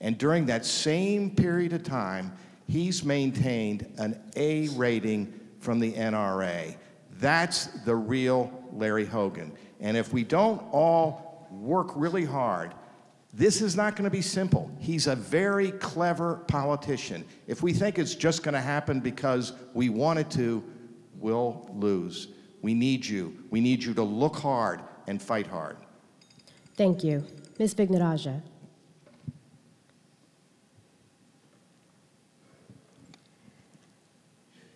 And during that same period of time, he's maintained an A rating from the NRA. That's the real Larry Hogan. And if we don't all work really hard, this is not going to be simple. He's a very clever politician. If we think it's just going to happen because we want it to, we'll lose. We need you. We need you to look hard and fight hard. Thank you. Ms. Vignarajah.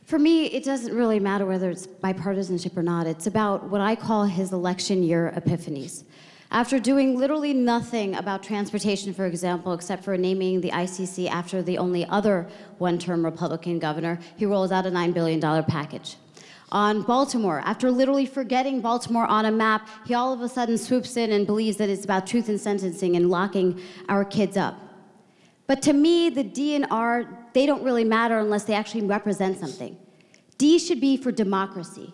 For me, it doesn't really matter whether it's bipartisanship or not. It's about what I call his election year epiphanies. After doing literally nothing about transportation, for example, except for naming the ICC after the only other one-term Republican governor, he rolls out a $9 billion package. On Baltimore, after literally forgetting Baltimore on a map, he all of a sudden swoops in and believes that it's about truth in sentencing and locking our kids up. But to me, the D and R, they don't really matter unless they actually represent something. D should be for democracy,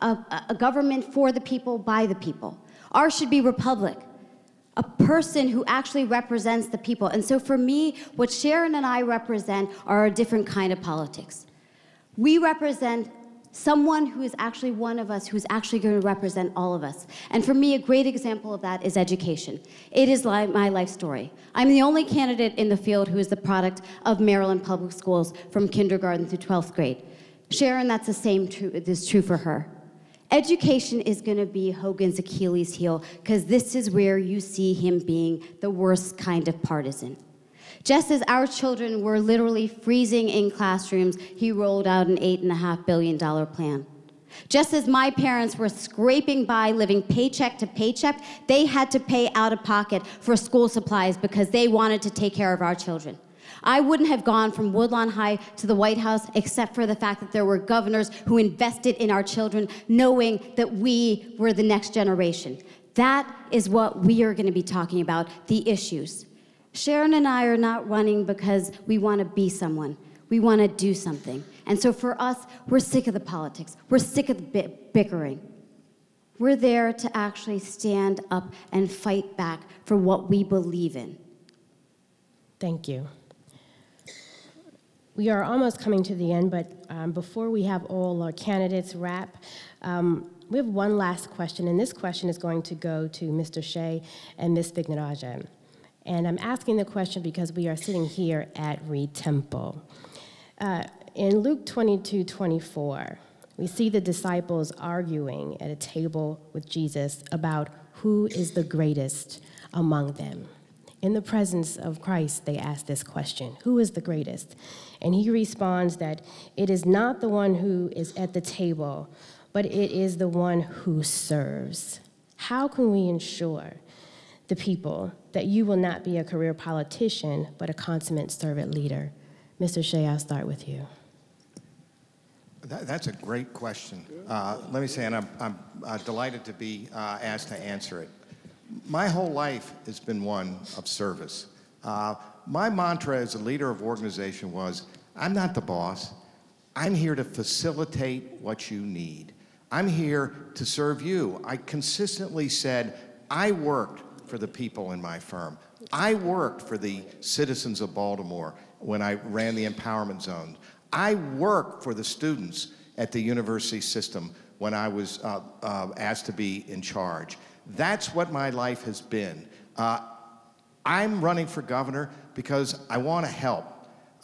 a government for the people, by the people. R should be republic, a person who actually represents the people. And so for me, what Sharon and I represent are a different kind of politics. We represent someone who is actually one of us, who's actually going to represent all of us. And for me, a great example of that is education. It is my life story. I'm the only candidate in the field who is the product of Maryland public schools from kindergarten through 12th grade. Sharon, that's the same is true for her. Education is going to be Hogan's Achilles heel, because this is where you see him being the worst kind of partisan. Just as our children were literally freezing in classrooms, he rolled out an $8.5 billion plan. Just as my parents were scraping by, living paycheck to paycheck, they had to pay out of pocket for school supplies because they wanted to take care of our children. I wouldn't have gone from Woodlawn High to the White House except for the fact that there were governors who invested in our children, knowing that we were the next generation. That is what we are going to be talking about, the issues. Sharon and I are not running because we want to be someone. We want to do something. And so for us, we're sick of the politics. We're sick of the bickering. We're there to actually stand up and fight back for what we believe in. Thank you. We are almost coming to the end, but before we have all our candidates wrap, we have one last question, and this question is going to go to Mr. Shea and Ms. Vignarajah. And I'm asking the question because we are sitting here at Reed Temple. In Luke 22:24, we see the disciples arguing at a table with Jesus about who is the greatest among them. In the presence of Christ, they ask this question, who is the greatest? And he responds that it is not the one who is at the table, but it is the one who serves. How can we ensure the people that you will not be a career politician, but a consummate servant leader? Mr. Shea, I'll start with you. That's a great question. Let me say, and I'm delighted to be asked to answer it. My whole life has been one of service. My mantra as a leader of organization was, I'm not the boss. I'm here to facilitate what you need. I'm here to serve you. I consistently said, I worked for the people in my firm. I worked for the citizens of Baltimore when I ran the empowerment zone. I worked for the students at the university system when I was asked to be in charge. That's what my life has been. I'm running for governor because I want to help.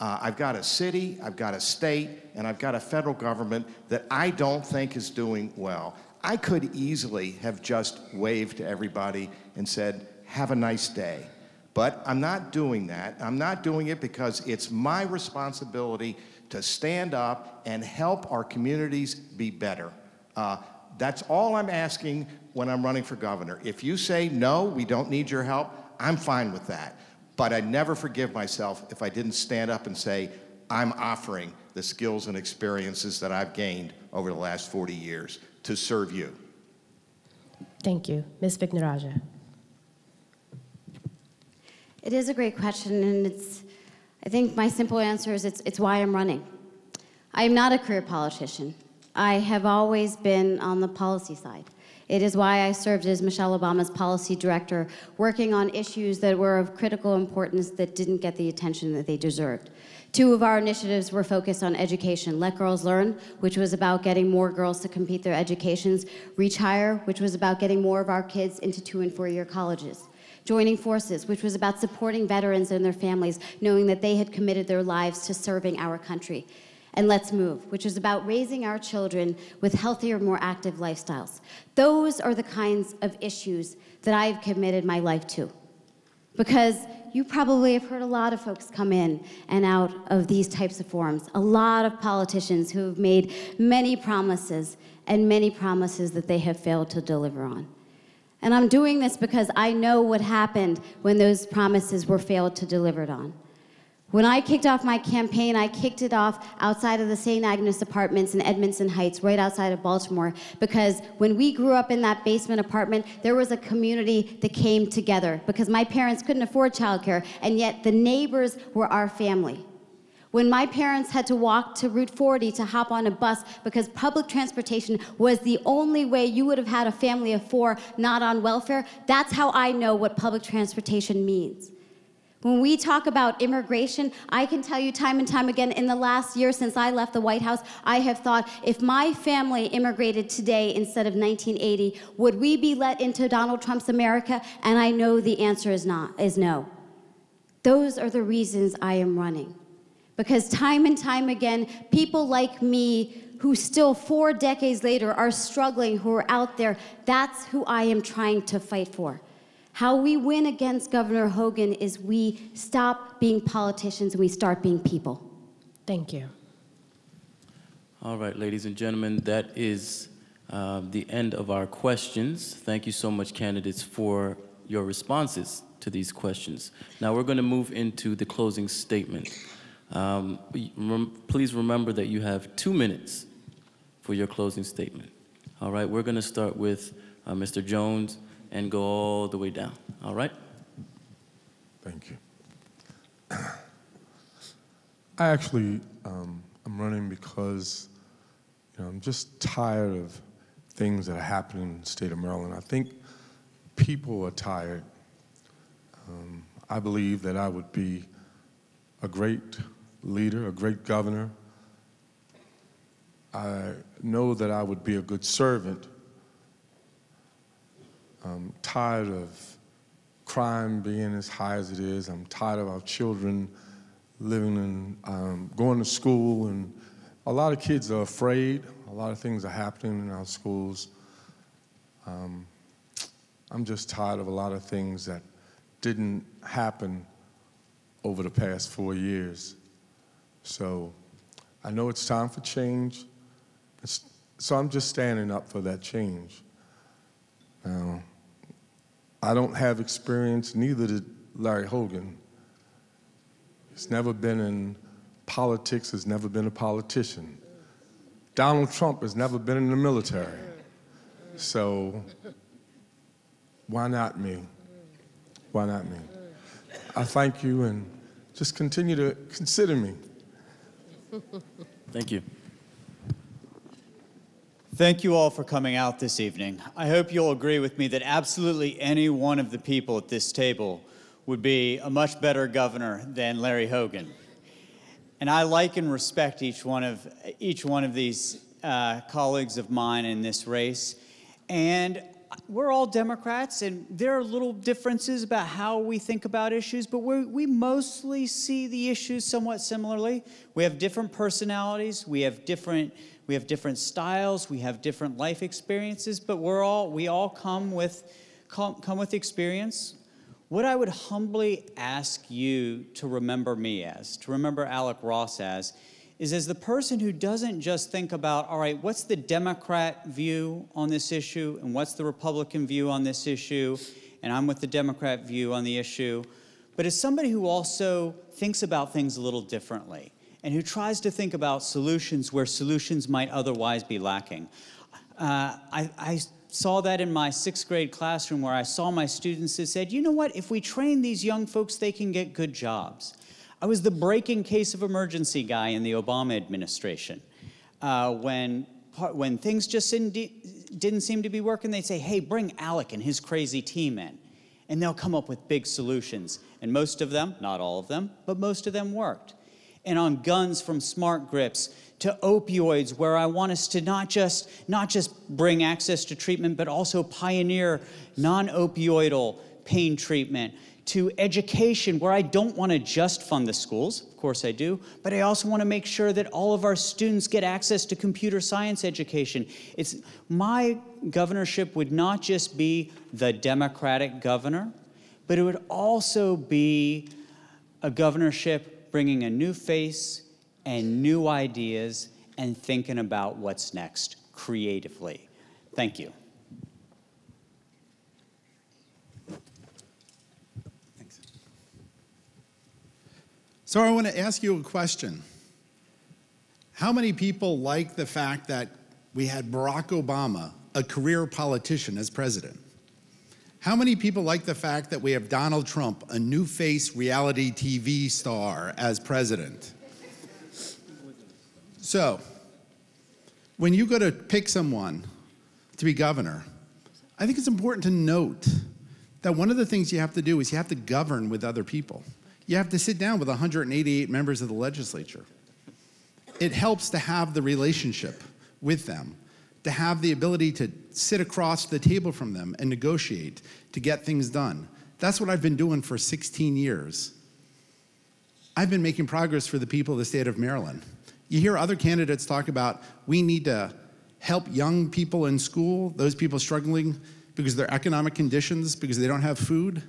I've got a city, I've got a state, and I've got a federal government that I don't think is doing well. I could easily have just waved to everybody and said, have a nice day. But I'm not doing that. I'm not doing it because it's my responsibility to stand up and help our communities be better. That's all I'm asking when I'm running for governor. If you say, no, we don't need your help, I'm fine with that. But I'd never forgive myself if I didn't stand up and say, I'm offering the skills and experiences that I've gained over the last 40 years to serve you. Thank you. Ms. Vignarajah. It is a great question, and I think my simple answer is it's why I'm running. I am not a career politician. I have always been on the policy side. It is why I served as Michelle Obama's policy director, working on issues that were of critical importance that didn't get the attention that they deserved. 2 of our initiatives were focused on education. Let Girls Learn, which was about getting more girls to complete their educations. Reach Higher, which was about getting more of our kids into 2- and 4-year colleges. Joining Forces, which was about supporting veterans and their families, knowing that they had committed their lives to serving our country. And Let's Move, which is about raising our children with healthier, more active lifestyles. Those are the kinds of issues that I've committed my life to. Because you probably have heard a lot of folks come in and out of these types of forums, a lot of politicians who have made many promises and many promises that they have failed to deliver on. And I'm doing this because I know what happened when those promises were failed to deliver on. When I kicked off my campaign, I kicked it off outside of the St. Agnes Apartments in Edmondson Heights, right outside of Baltimore, because when we grew up in that basement apartment, there was a community that came together because my parents couldn't afford childcare, and yet the neighbors were our family. When my parents had to walk to Route 40 to hop on a bus because public transportation was the only way you would have had a family of 4 not on welfare, that's how I know what public transportation means. When we talk about immigration, I can tell you time and time again, in the last year since I left the White House, I have thought, if my family immigrated today instead of 1980, would we be let into Donald Trump's America? And I know the answer is no. Those are the reasons I am running. Because time and time again, people like me who still 4 decades later are struggling, who are out there, that's who I am trying to fight for. How we win against Governor Hogan is we stop being politicians and we start being people. Thank you. All right, ladies and gentlemen, that is the end of our questions. Thank you so much, candidates, for your responses to these questions. Now we're going to move into the closing statement. Please remember that you have 2 minutes for your closing statement. All right, we're going to start with Mr. Jones and go all the way down. All right? Thank you. I actually, I'm running because I'm just tired of things that are happening in the state of Maryland. I think people are tired. I believe that I would be a great leader, a great governor. I know that I would be a good servant. I'm tired of crime being as high as it is. I'm tired of our children living and going to school, and a lot of kids are afraid. A lot of things are happening in our schools. I'm just tired of a lot of things that didn't happen over the past 4 years. So I know it's time for change. So I'm just standing up for that change. Now, I don't have experience, neither did Larry Hogan. He's never been in politics, has never been a politician. Donald Trump has never been in the military. So why not me? Why not me? I thank you, and just continue to consider me. Thank you. Thank you all for coming out this evening. I hope you'll agree with me that absolutely any one of the people at this table would be a much better governor than Larry Hogan. And I like and respect each one of these colleagues of mine in this race. And we're all Democrats, and there are little differences about how we think about issues, but we mostly see the issues somewhat similarly. We have different personalities, we have different styles, we have different life experiences, but we all come with experience. What I would humbly ask you to remember me as, to remember Alec Ross as the person who doesn't just think about, all right, what's the Democrat view on this issue and what's the Republican view on this issue, and I'm with the Democrat view on the issue, but as somebody who also thinks about things a little differently and who tries to think about solutions where solutions might otherwise be lacking. I saw that in my 6th grade classroom where I saw my students that said, you know what, if we train these young folks, they can get good jobs. I was the break-in case of emergency guy in the Obama administration. When things just didn't seem to be working, they'd say, hey, bring Alec and his crazy team in. And they'll come up with big solutions. And most of them, not all of them, but most of them worked. And on guns, from smart grips to opioids, where I want us to not just bring access to treatment, but also pioneer non-opioidal pain treatment, to education, where I don't want to just fund the schools, of course I do, but I also want to make sure that all of our students get access to computer science education. My governorship would not just be the Democratic governor, but it would also be a governorship bringing a new face and new ideas and thinking about what's next creatively. Thank you. So I want to ask you a question. How many people like the fact that we had Barack Obama, a career politician, as president? How many people like the fact that we have Donald Trump, a new-face reality TV star, as president? So, when you go to pick someone to be governor, I think it's important to note that one of the things you have to do is you have to govern with other people. You have to sit down with 188 members of the legislature. It helps to have the relationship with them, to have the ability to sit across the table from them and negotiate to get things done. That's what I've been doing for 16 years. I've been making progress for the people of the state of Maryland. You hear other candidates talk about, we need to help young people in school, those people struggling because of their economic conditions, because they don't have food,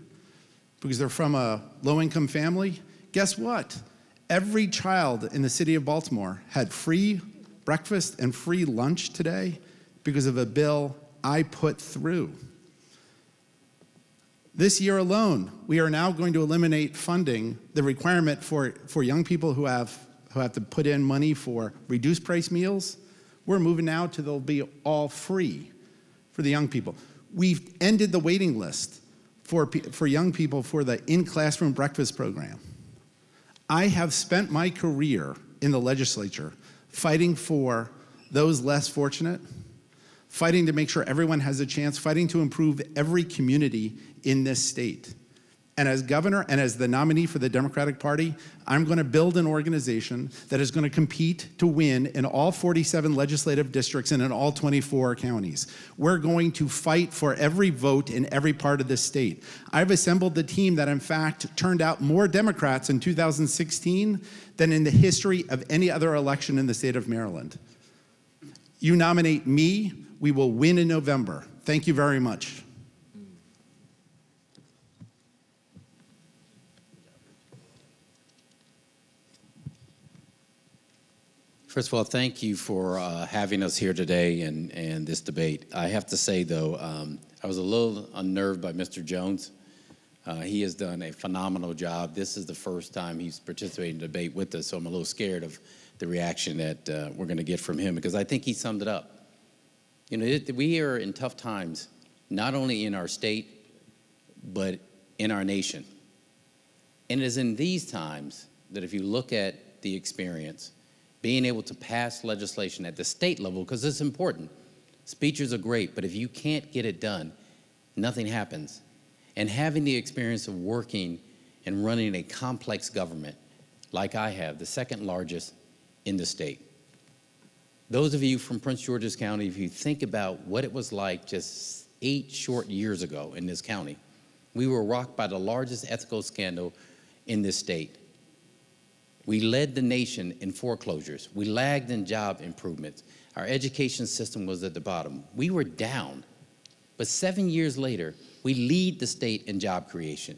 because they're from a low-income family. Guess what? Every child in the city of Baltimore had free breakfast and free lunch today because of a bill I put through. This year alone, we are now going to eliminate funding, the requirement for young people who have to put in money for reduced price meals. We're moving now to they'll be all free for the young people. We've ended the waiting list for young people for the in-classroom breakfast program. I have spent my career in the legislature fighting for those less fortunate, fighting to make sure everyone has a chance, fighting to improve every community in this state. And as governor and as the nominee for the Democratic Party, I'm going to build an organization that is going to compete to win in all 47 legislative districts and in all 24 counties. We're going to fight for every vote in every part of this state. I've assembled the team that, in fact, turned out more Democrats in 2016 than in the history of any other election in the state of Maryland. You nominate me, we will win in November. Thank you very much. First of all, thank you for having us here today and this debate. I have to say, though, I was a little unnerved by Mr. Jones. He has done a phenomenal job. This is the first time he's participated in a debate with us, so I'm a little scared of the reaction that we're going to get from him, because I think he summed it up. You know, we are in tough times, not only in our state, but in our nation. And it is in these times that if you look at the experience, being able to pass legislation at the state level, because it's important. Speeches are great, but if you can't get it done, nothing happens. And having the experience of working and running a complex government like I have, the second largest in the state. Those of you from Prince George's County, if you think about what it was like just 8 short years ago in this county, we were rocked by the largest ethical scandal in this state. We led the nation in foreclosures. We lagged in job improvements. Our education system was at the bottom. We were down. But 7 years later, we lead the state in job creation.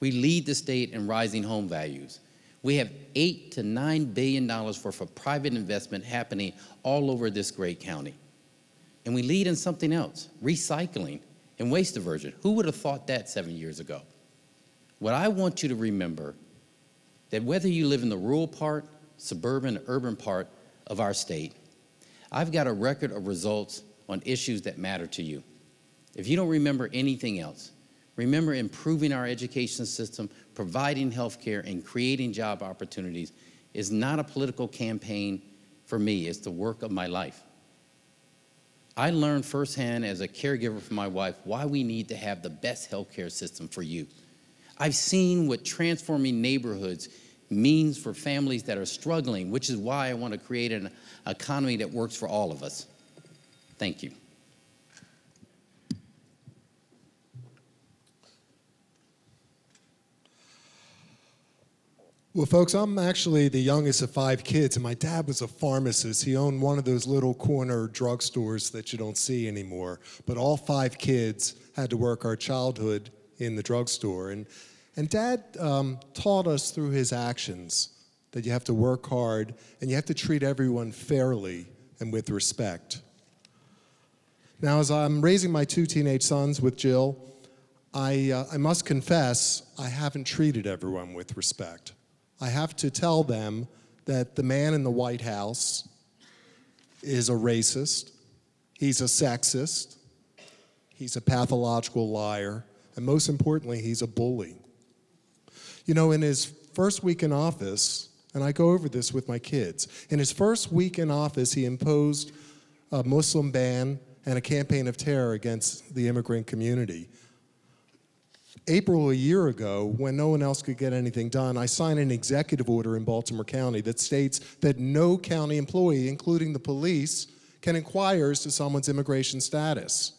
We lead the state in rising home values. We have $8 to $9 billion worth of private investment happening all over this great county. And we lead in something else, recycling and waste diversion. Who would have thought that 7 years ago? What I want you to remember, that whether you live in the rural part, suburban, or urban part of our state, I've got a record of results on issues that matter to you. If you don't remember anything else, remember improving our education system, providing health care, and creating job opportunities is not a political campaign for me, it's the work of my life. I learned firsthand as a caregiver for my wife why we need to have the best health care system for you. I've seen what transforming neighborhoods means for families that are struggling, which is why I want to create an economy that works for all of us. Thank you. Well, folks, I'm actually the youngest of 5 kids, and my dad was a pharmacist. He owned one of those little corner drugstores that you don't see anymore. But all 5 kids had to work our childhood in the drugstore. And Dad taught us through his actions that you have to work hard and you have to treat everyone fairly and with respect. Now, as I'm raising my 2 teenage sons with Jill, I must confess I haven't treated everyone with respect. I have to tell them that the man in the White House is a racist, he's a sexist, he's a pathological liar, and most importantly, he's a bully. You know, in his first week in office, and I go over this with my kids, in his first week in office, he imposed a Muslim ban and a campaign of terror against the immigrant community. April a year ago, when no one else could get anything done, I signed an executive order in Baltimore County that states that no county employee, including the police, can inquire as to someone's immigration status.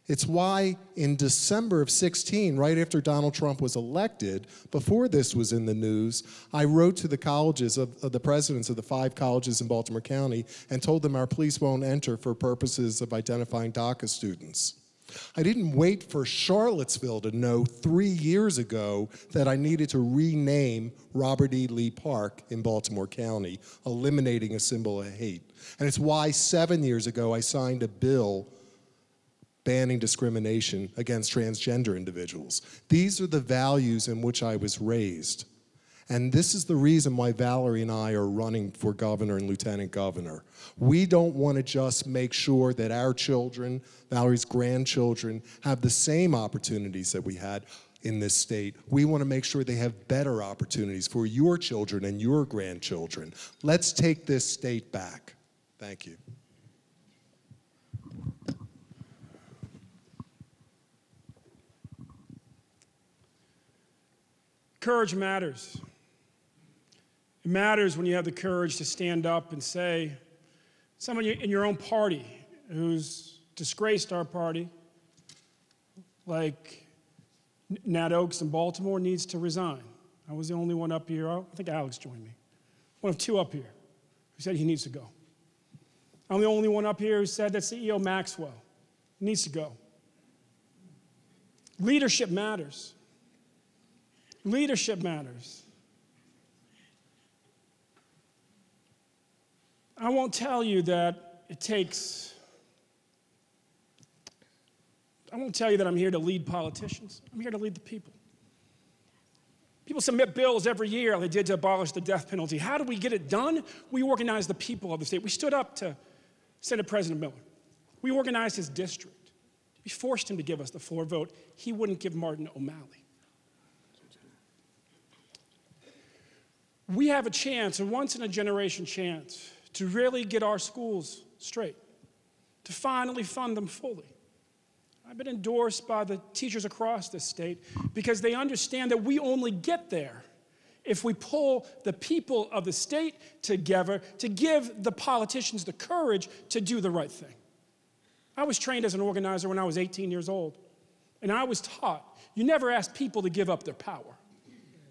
It's why in December of 16, right after Donald Trump was elected, before this was in the news, I wrote to the colleges of the presidents of the 5 colleges in Baltimore County and told them our police won't enter for purposes of identifying DACA students. I didn't wait for Charlottesville to know 3 years ago that I needed to rename Robert E. Lee Park in Baltimore County, eliminating a symbol of hate. And it's why 7 years ago I signed a bill banning discrimination against transgender individuals. These are the values in which I was raised. And this is the reason why Valerie and I are running for governor and lieutenant governor. We don't want to just make sure that our children, Valerie's grandchildren, have the same opportunities that we had in this state. We want to make sure they have better opportunities for your children and your grandchildren. Let's take this state back. Thank you. Courage matters. It matters when you have the courage to stand up and say, someone in your own party who's disgraced our party, like Nat Oakes in Baltimore, needs to resign. I was the only one up here. I think Alex joined me. One of 2 up here who said he needs to go. I'm the only one up here who said that CEO Maxwell needs to go. Leadership matters. Leadership matters. I won't tell you that it takes, I won't tell you that I'm here to lead politicians. I'm here to lead the people. People submit bills every year, they did to abolish the death penalty. How do we get it done? We organized the people of the state. We stood up to Senate President Miller. We organized his district. We forced him to give us the floor vote. He wouldn't give Martin O'Malley. We have a chance, a once-in-a-generation chance, to really get our schools straight. to finally fund them fully. I've been endorsed by the teachers across this state because they understand that we only get there if we pull the people of the state together to give the politicians the courage to do the right thing. I was trained as an organizer when I was 18 years old, and I was taught you never ask people to give up their power.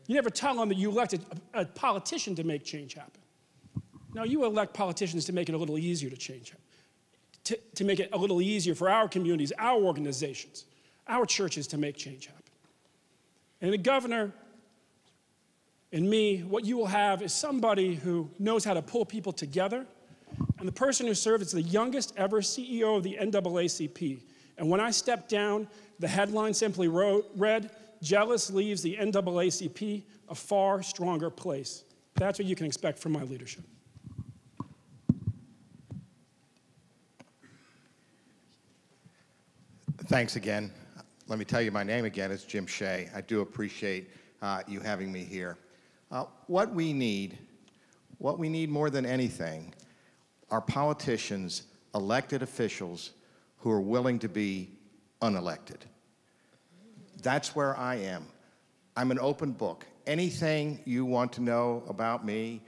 You never tell them that you elected a politician to make change happen. No, you elect politicians to make it a little easier to change happen, to make it a little easier for our communities, our organizations, our churches to make change happen. And the governor and me, what you will have is somebody who knows how to pull people together, and the person who served as the youngest ever CEO of the NAACP. And when I stepped down, the headline simply read, "Jealous leaves the NAACP a far stronger place." That's what you can expect from my leadership. Thanks again. Let me tell you my name again. It's Jim Shea. I do appreciate you having me here. What we need more than anything are politicians, elected officials who are willing to be unelected. That's where I am. I'm an open book. Anything you want to know about me,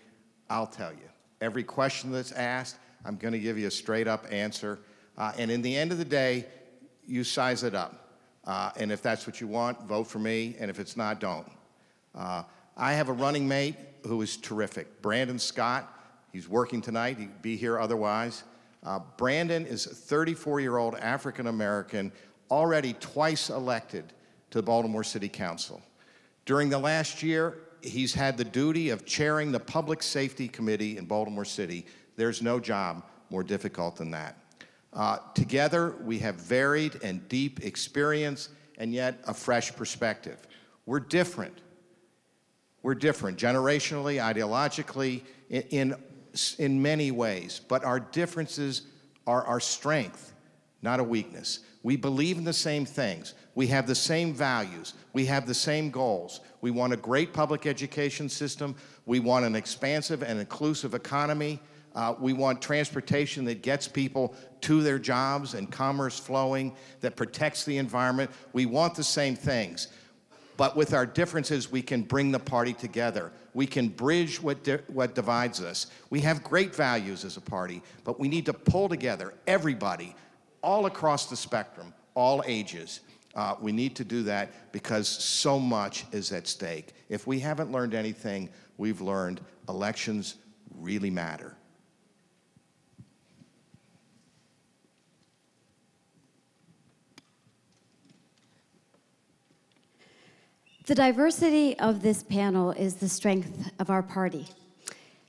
I'll tell you. Every question that's asked, I'm going to give you a straight up answer. And in the end of the day, you size it up. And if that's what you want, vote for me. And if it's not, don't. I have a running mate who is terrific, Brandon Scott. He's working tonight. He'd be here otherwise. Brandon is a 34-year-old African-American, already twice elected to the Baltimore City Council. During the last year, he's had the duty of chairing the Public Safety Committee in Baltimore City. There's no job more difficult than that. Together, we have varied and deep experience and yet a fresh perspective. We're different. We're different generationally, ideologically, in many ways, but our differences are our strength, not a weakness. We believe in the same things. We have the same values. We have the same goals. We want a great public education system. We want an expansive and inclusive economy. We want transportation that gets people to their jobs and commerce flowing, that protects the environment. We want the same things. But with our differences, we can bring the party together. We can bridge what divides us. We have great values as a party, but we need to pull together everybody, all across the spectrum, all ages. We need to do that because so much is at stake. If we haven't learned anything, we've learned elections really matter. The diversity of this panel is the strength of our party.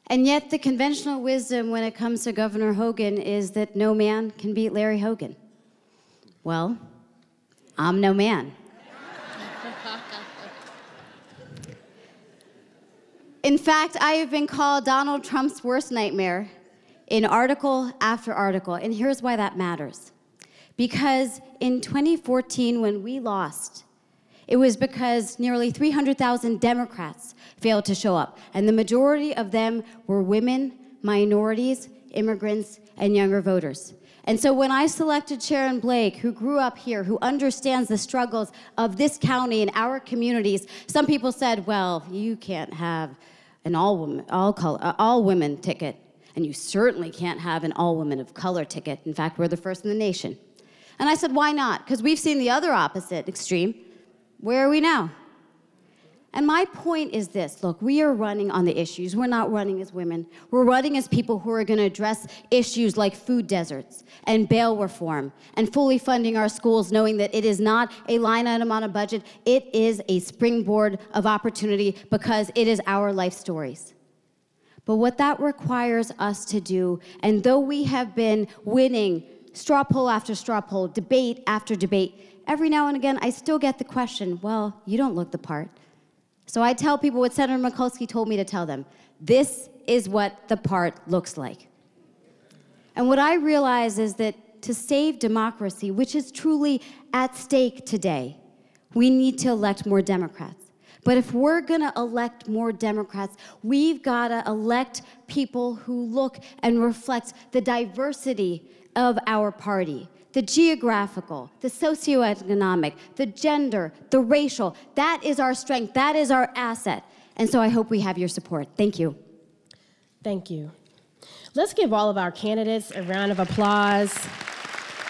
And yet the conventional wisdom when it comes to Governor Hogan is that no man can beat Larry Hogan. Well, I'm no man. In fact, I have been called Donald Trump's worst nightmare in article after article, and here's why that matters. Because in 2014, when we lost, it was because nearly 300,000 Democrats failed to show up, and the majority of them were women, minorities, immigrants, and younger voters. And so when I selected Sharon Blake, who grew up here, who understands the struggles of this county and our communities, some people said, well, you can't have an all women ticket, and you certainly can't have an all women of color ticket. In fact, we're the first in the nation. And I said, why not? Because we've seen the other opposite extreme. Where are we now? And my point is this. Look, we are running on the issues. We're not running as women. We're running as people who are going to address issues like food deserts and bail reform and fully funding our schools, knowing that it is not a line item on a budget. It is a springboard of opportunity because it is our life stories. But what that requires us to do, and though we have been winning straw poll after straw poll, debate after debate, every now and again, I still get the question, well, you don't look the part. So I tell people what Senator Mikulski told me to tell them. This is what the part looks like. And what I realize is that to save democracy, which is truly at stake today, we need to elect more Democrats. But if we're gonna elect more Democrats, we've gotta elect people who look and reflect the diversity of our party. The geographical, the socioeconomic, the gender, the racial, that is our strength, that is our asset. And so I hope we have your support. Thank you. Thank you. Let's give all of our candidates a round of applause.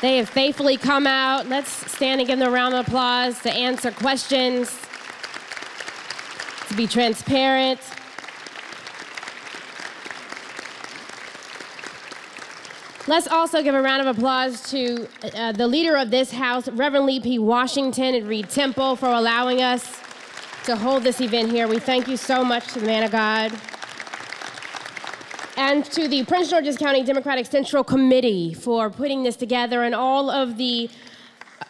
They have faithfully come out. Let's stand and give them a round of applause to answer questions, to be transparent. Let's also give a round of applause to the leader of this House, Reverend Lee P. Washington and Reed Temple, for allowing us to hold this event here. We thank you so much to the man of God. And to the Prince George's County Democratic Central Committee for putting this together, and all of the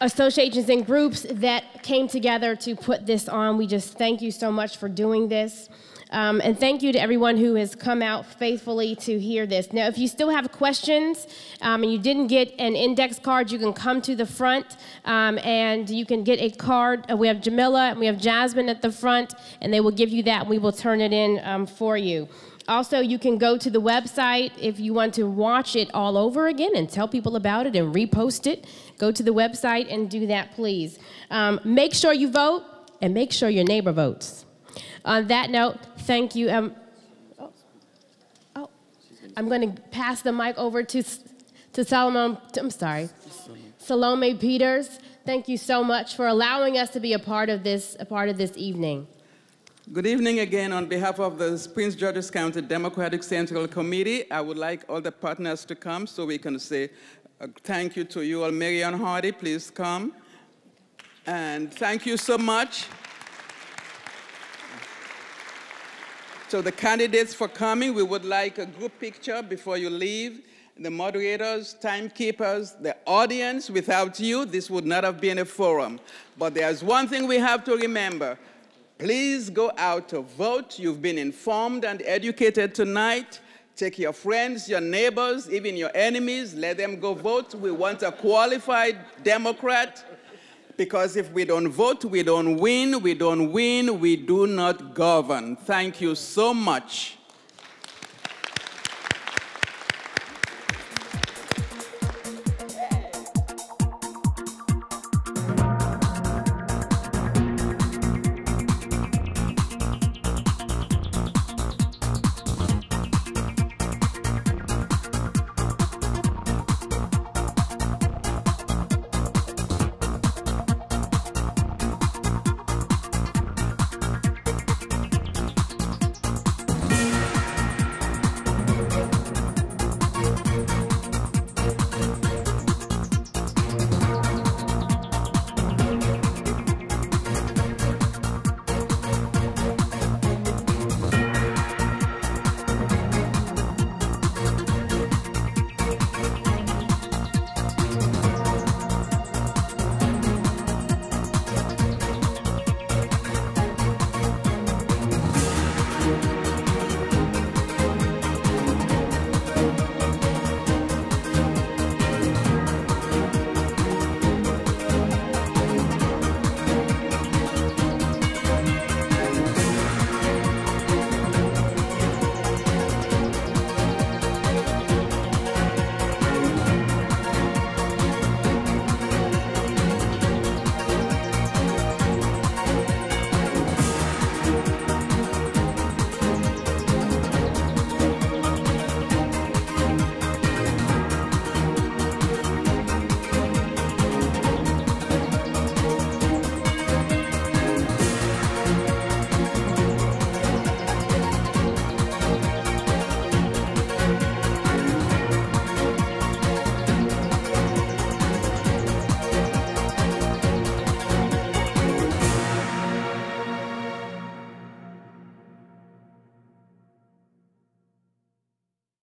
associations and groups that came together to put this on. We just thank you so much for doing this. And thank you to everyone who has come out faithfully to hear this. Now, if you still have questions and you didn't get an index card, you can come to the front and you can get a card. We have Jamila and we have Jasmine at the front, and they will give you that, and we will turn it in for you. Also, you can go to the website if you want to watch it all over again and tell people about it and repost it. Go to the website and do that, please. Make sure you vote and make sure your neighbor votes. On that note, thank you. I'm going to pass the mic over to Salome Peters. Thank you so much for allowing us to be a part of this evening. Good evening again. On behalf of the Prince George's County Democratic Central Committee, I would like all the partners to come so we can say thank you to you all. Marion Hardy, please come. And thank you so much to the candidates for coming. We would like a group picture before you leave. The moderators, timekeepers, the audience. Without you, this would not have been a forum. But there's one thing we have to remember. Please go out to vote. You've been informed and educated tonight. Take your friends, your neighbors, even your enemies. Let them go vote. We want a qualified Democrat, because if we don't vote, we don't win. We don't win, we do not govern. Thank you so much.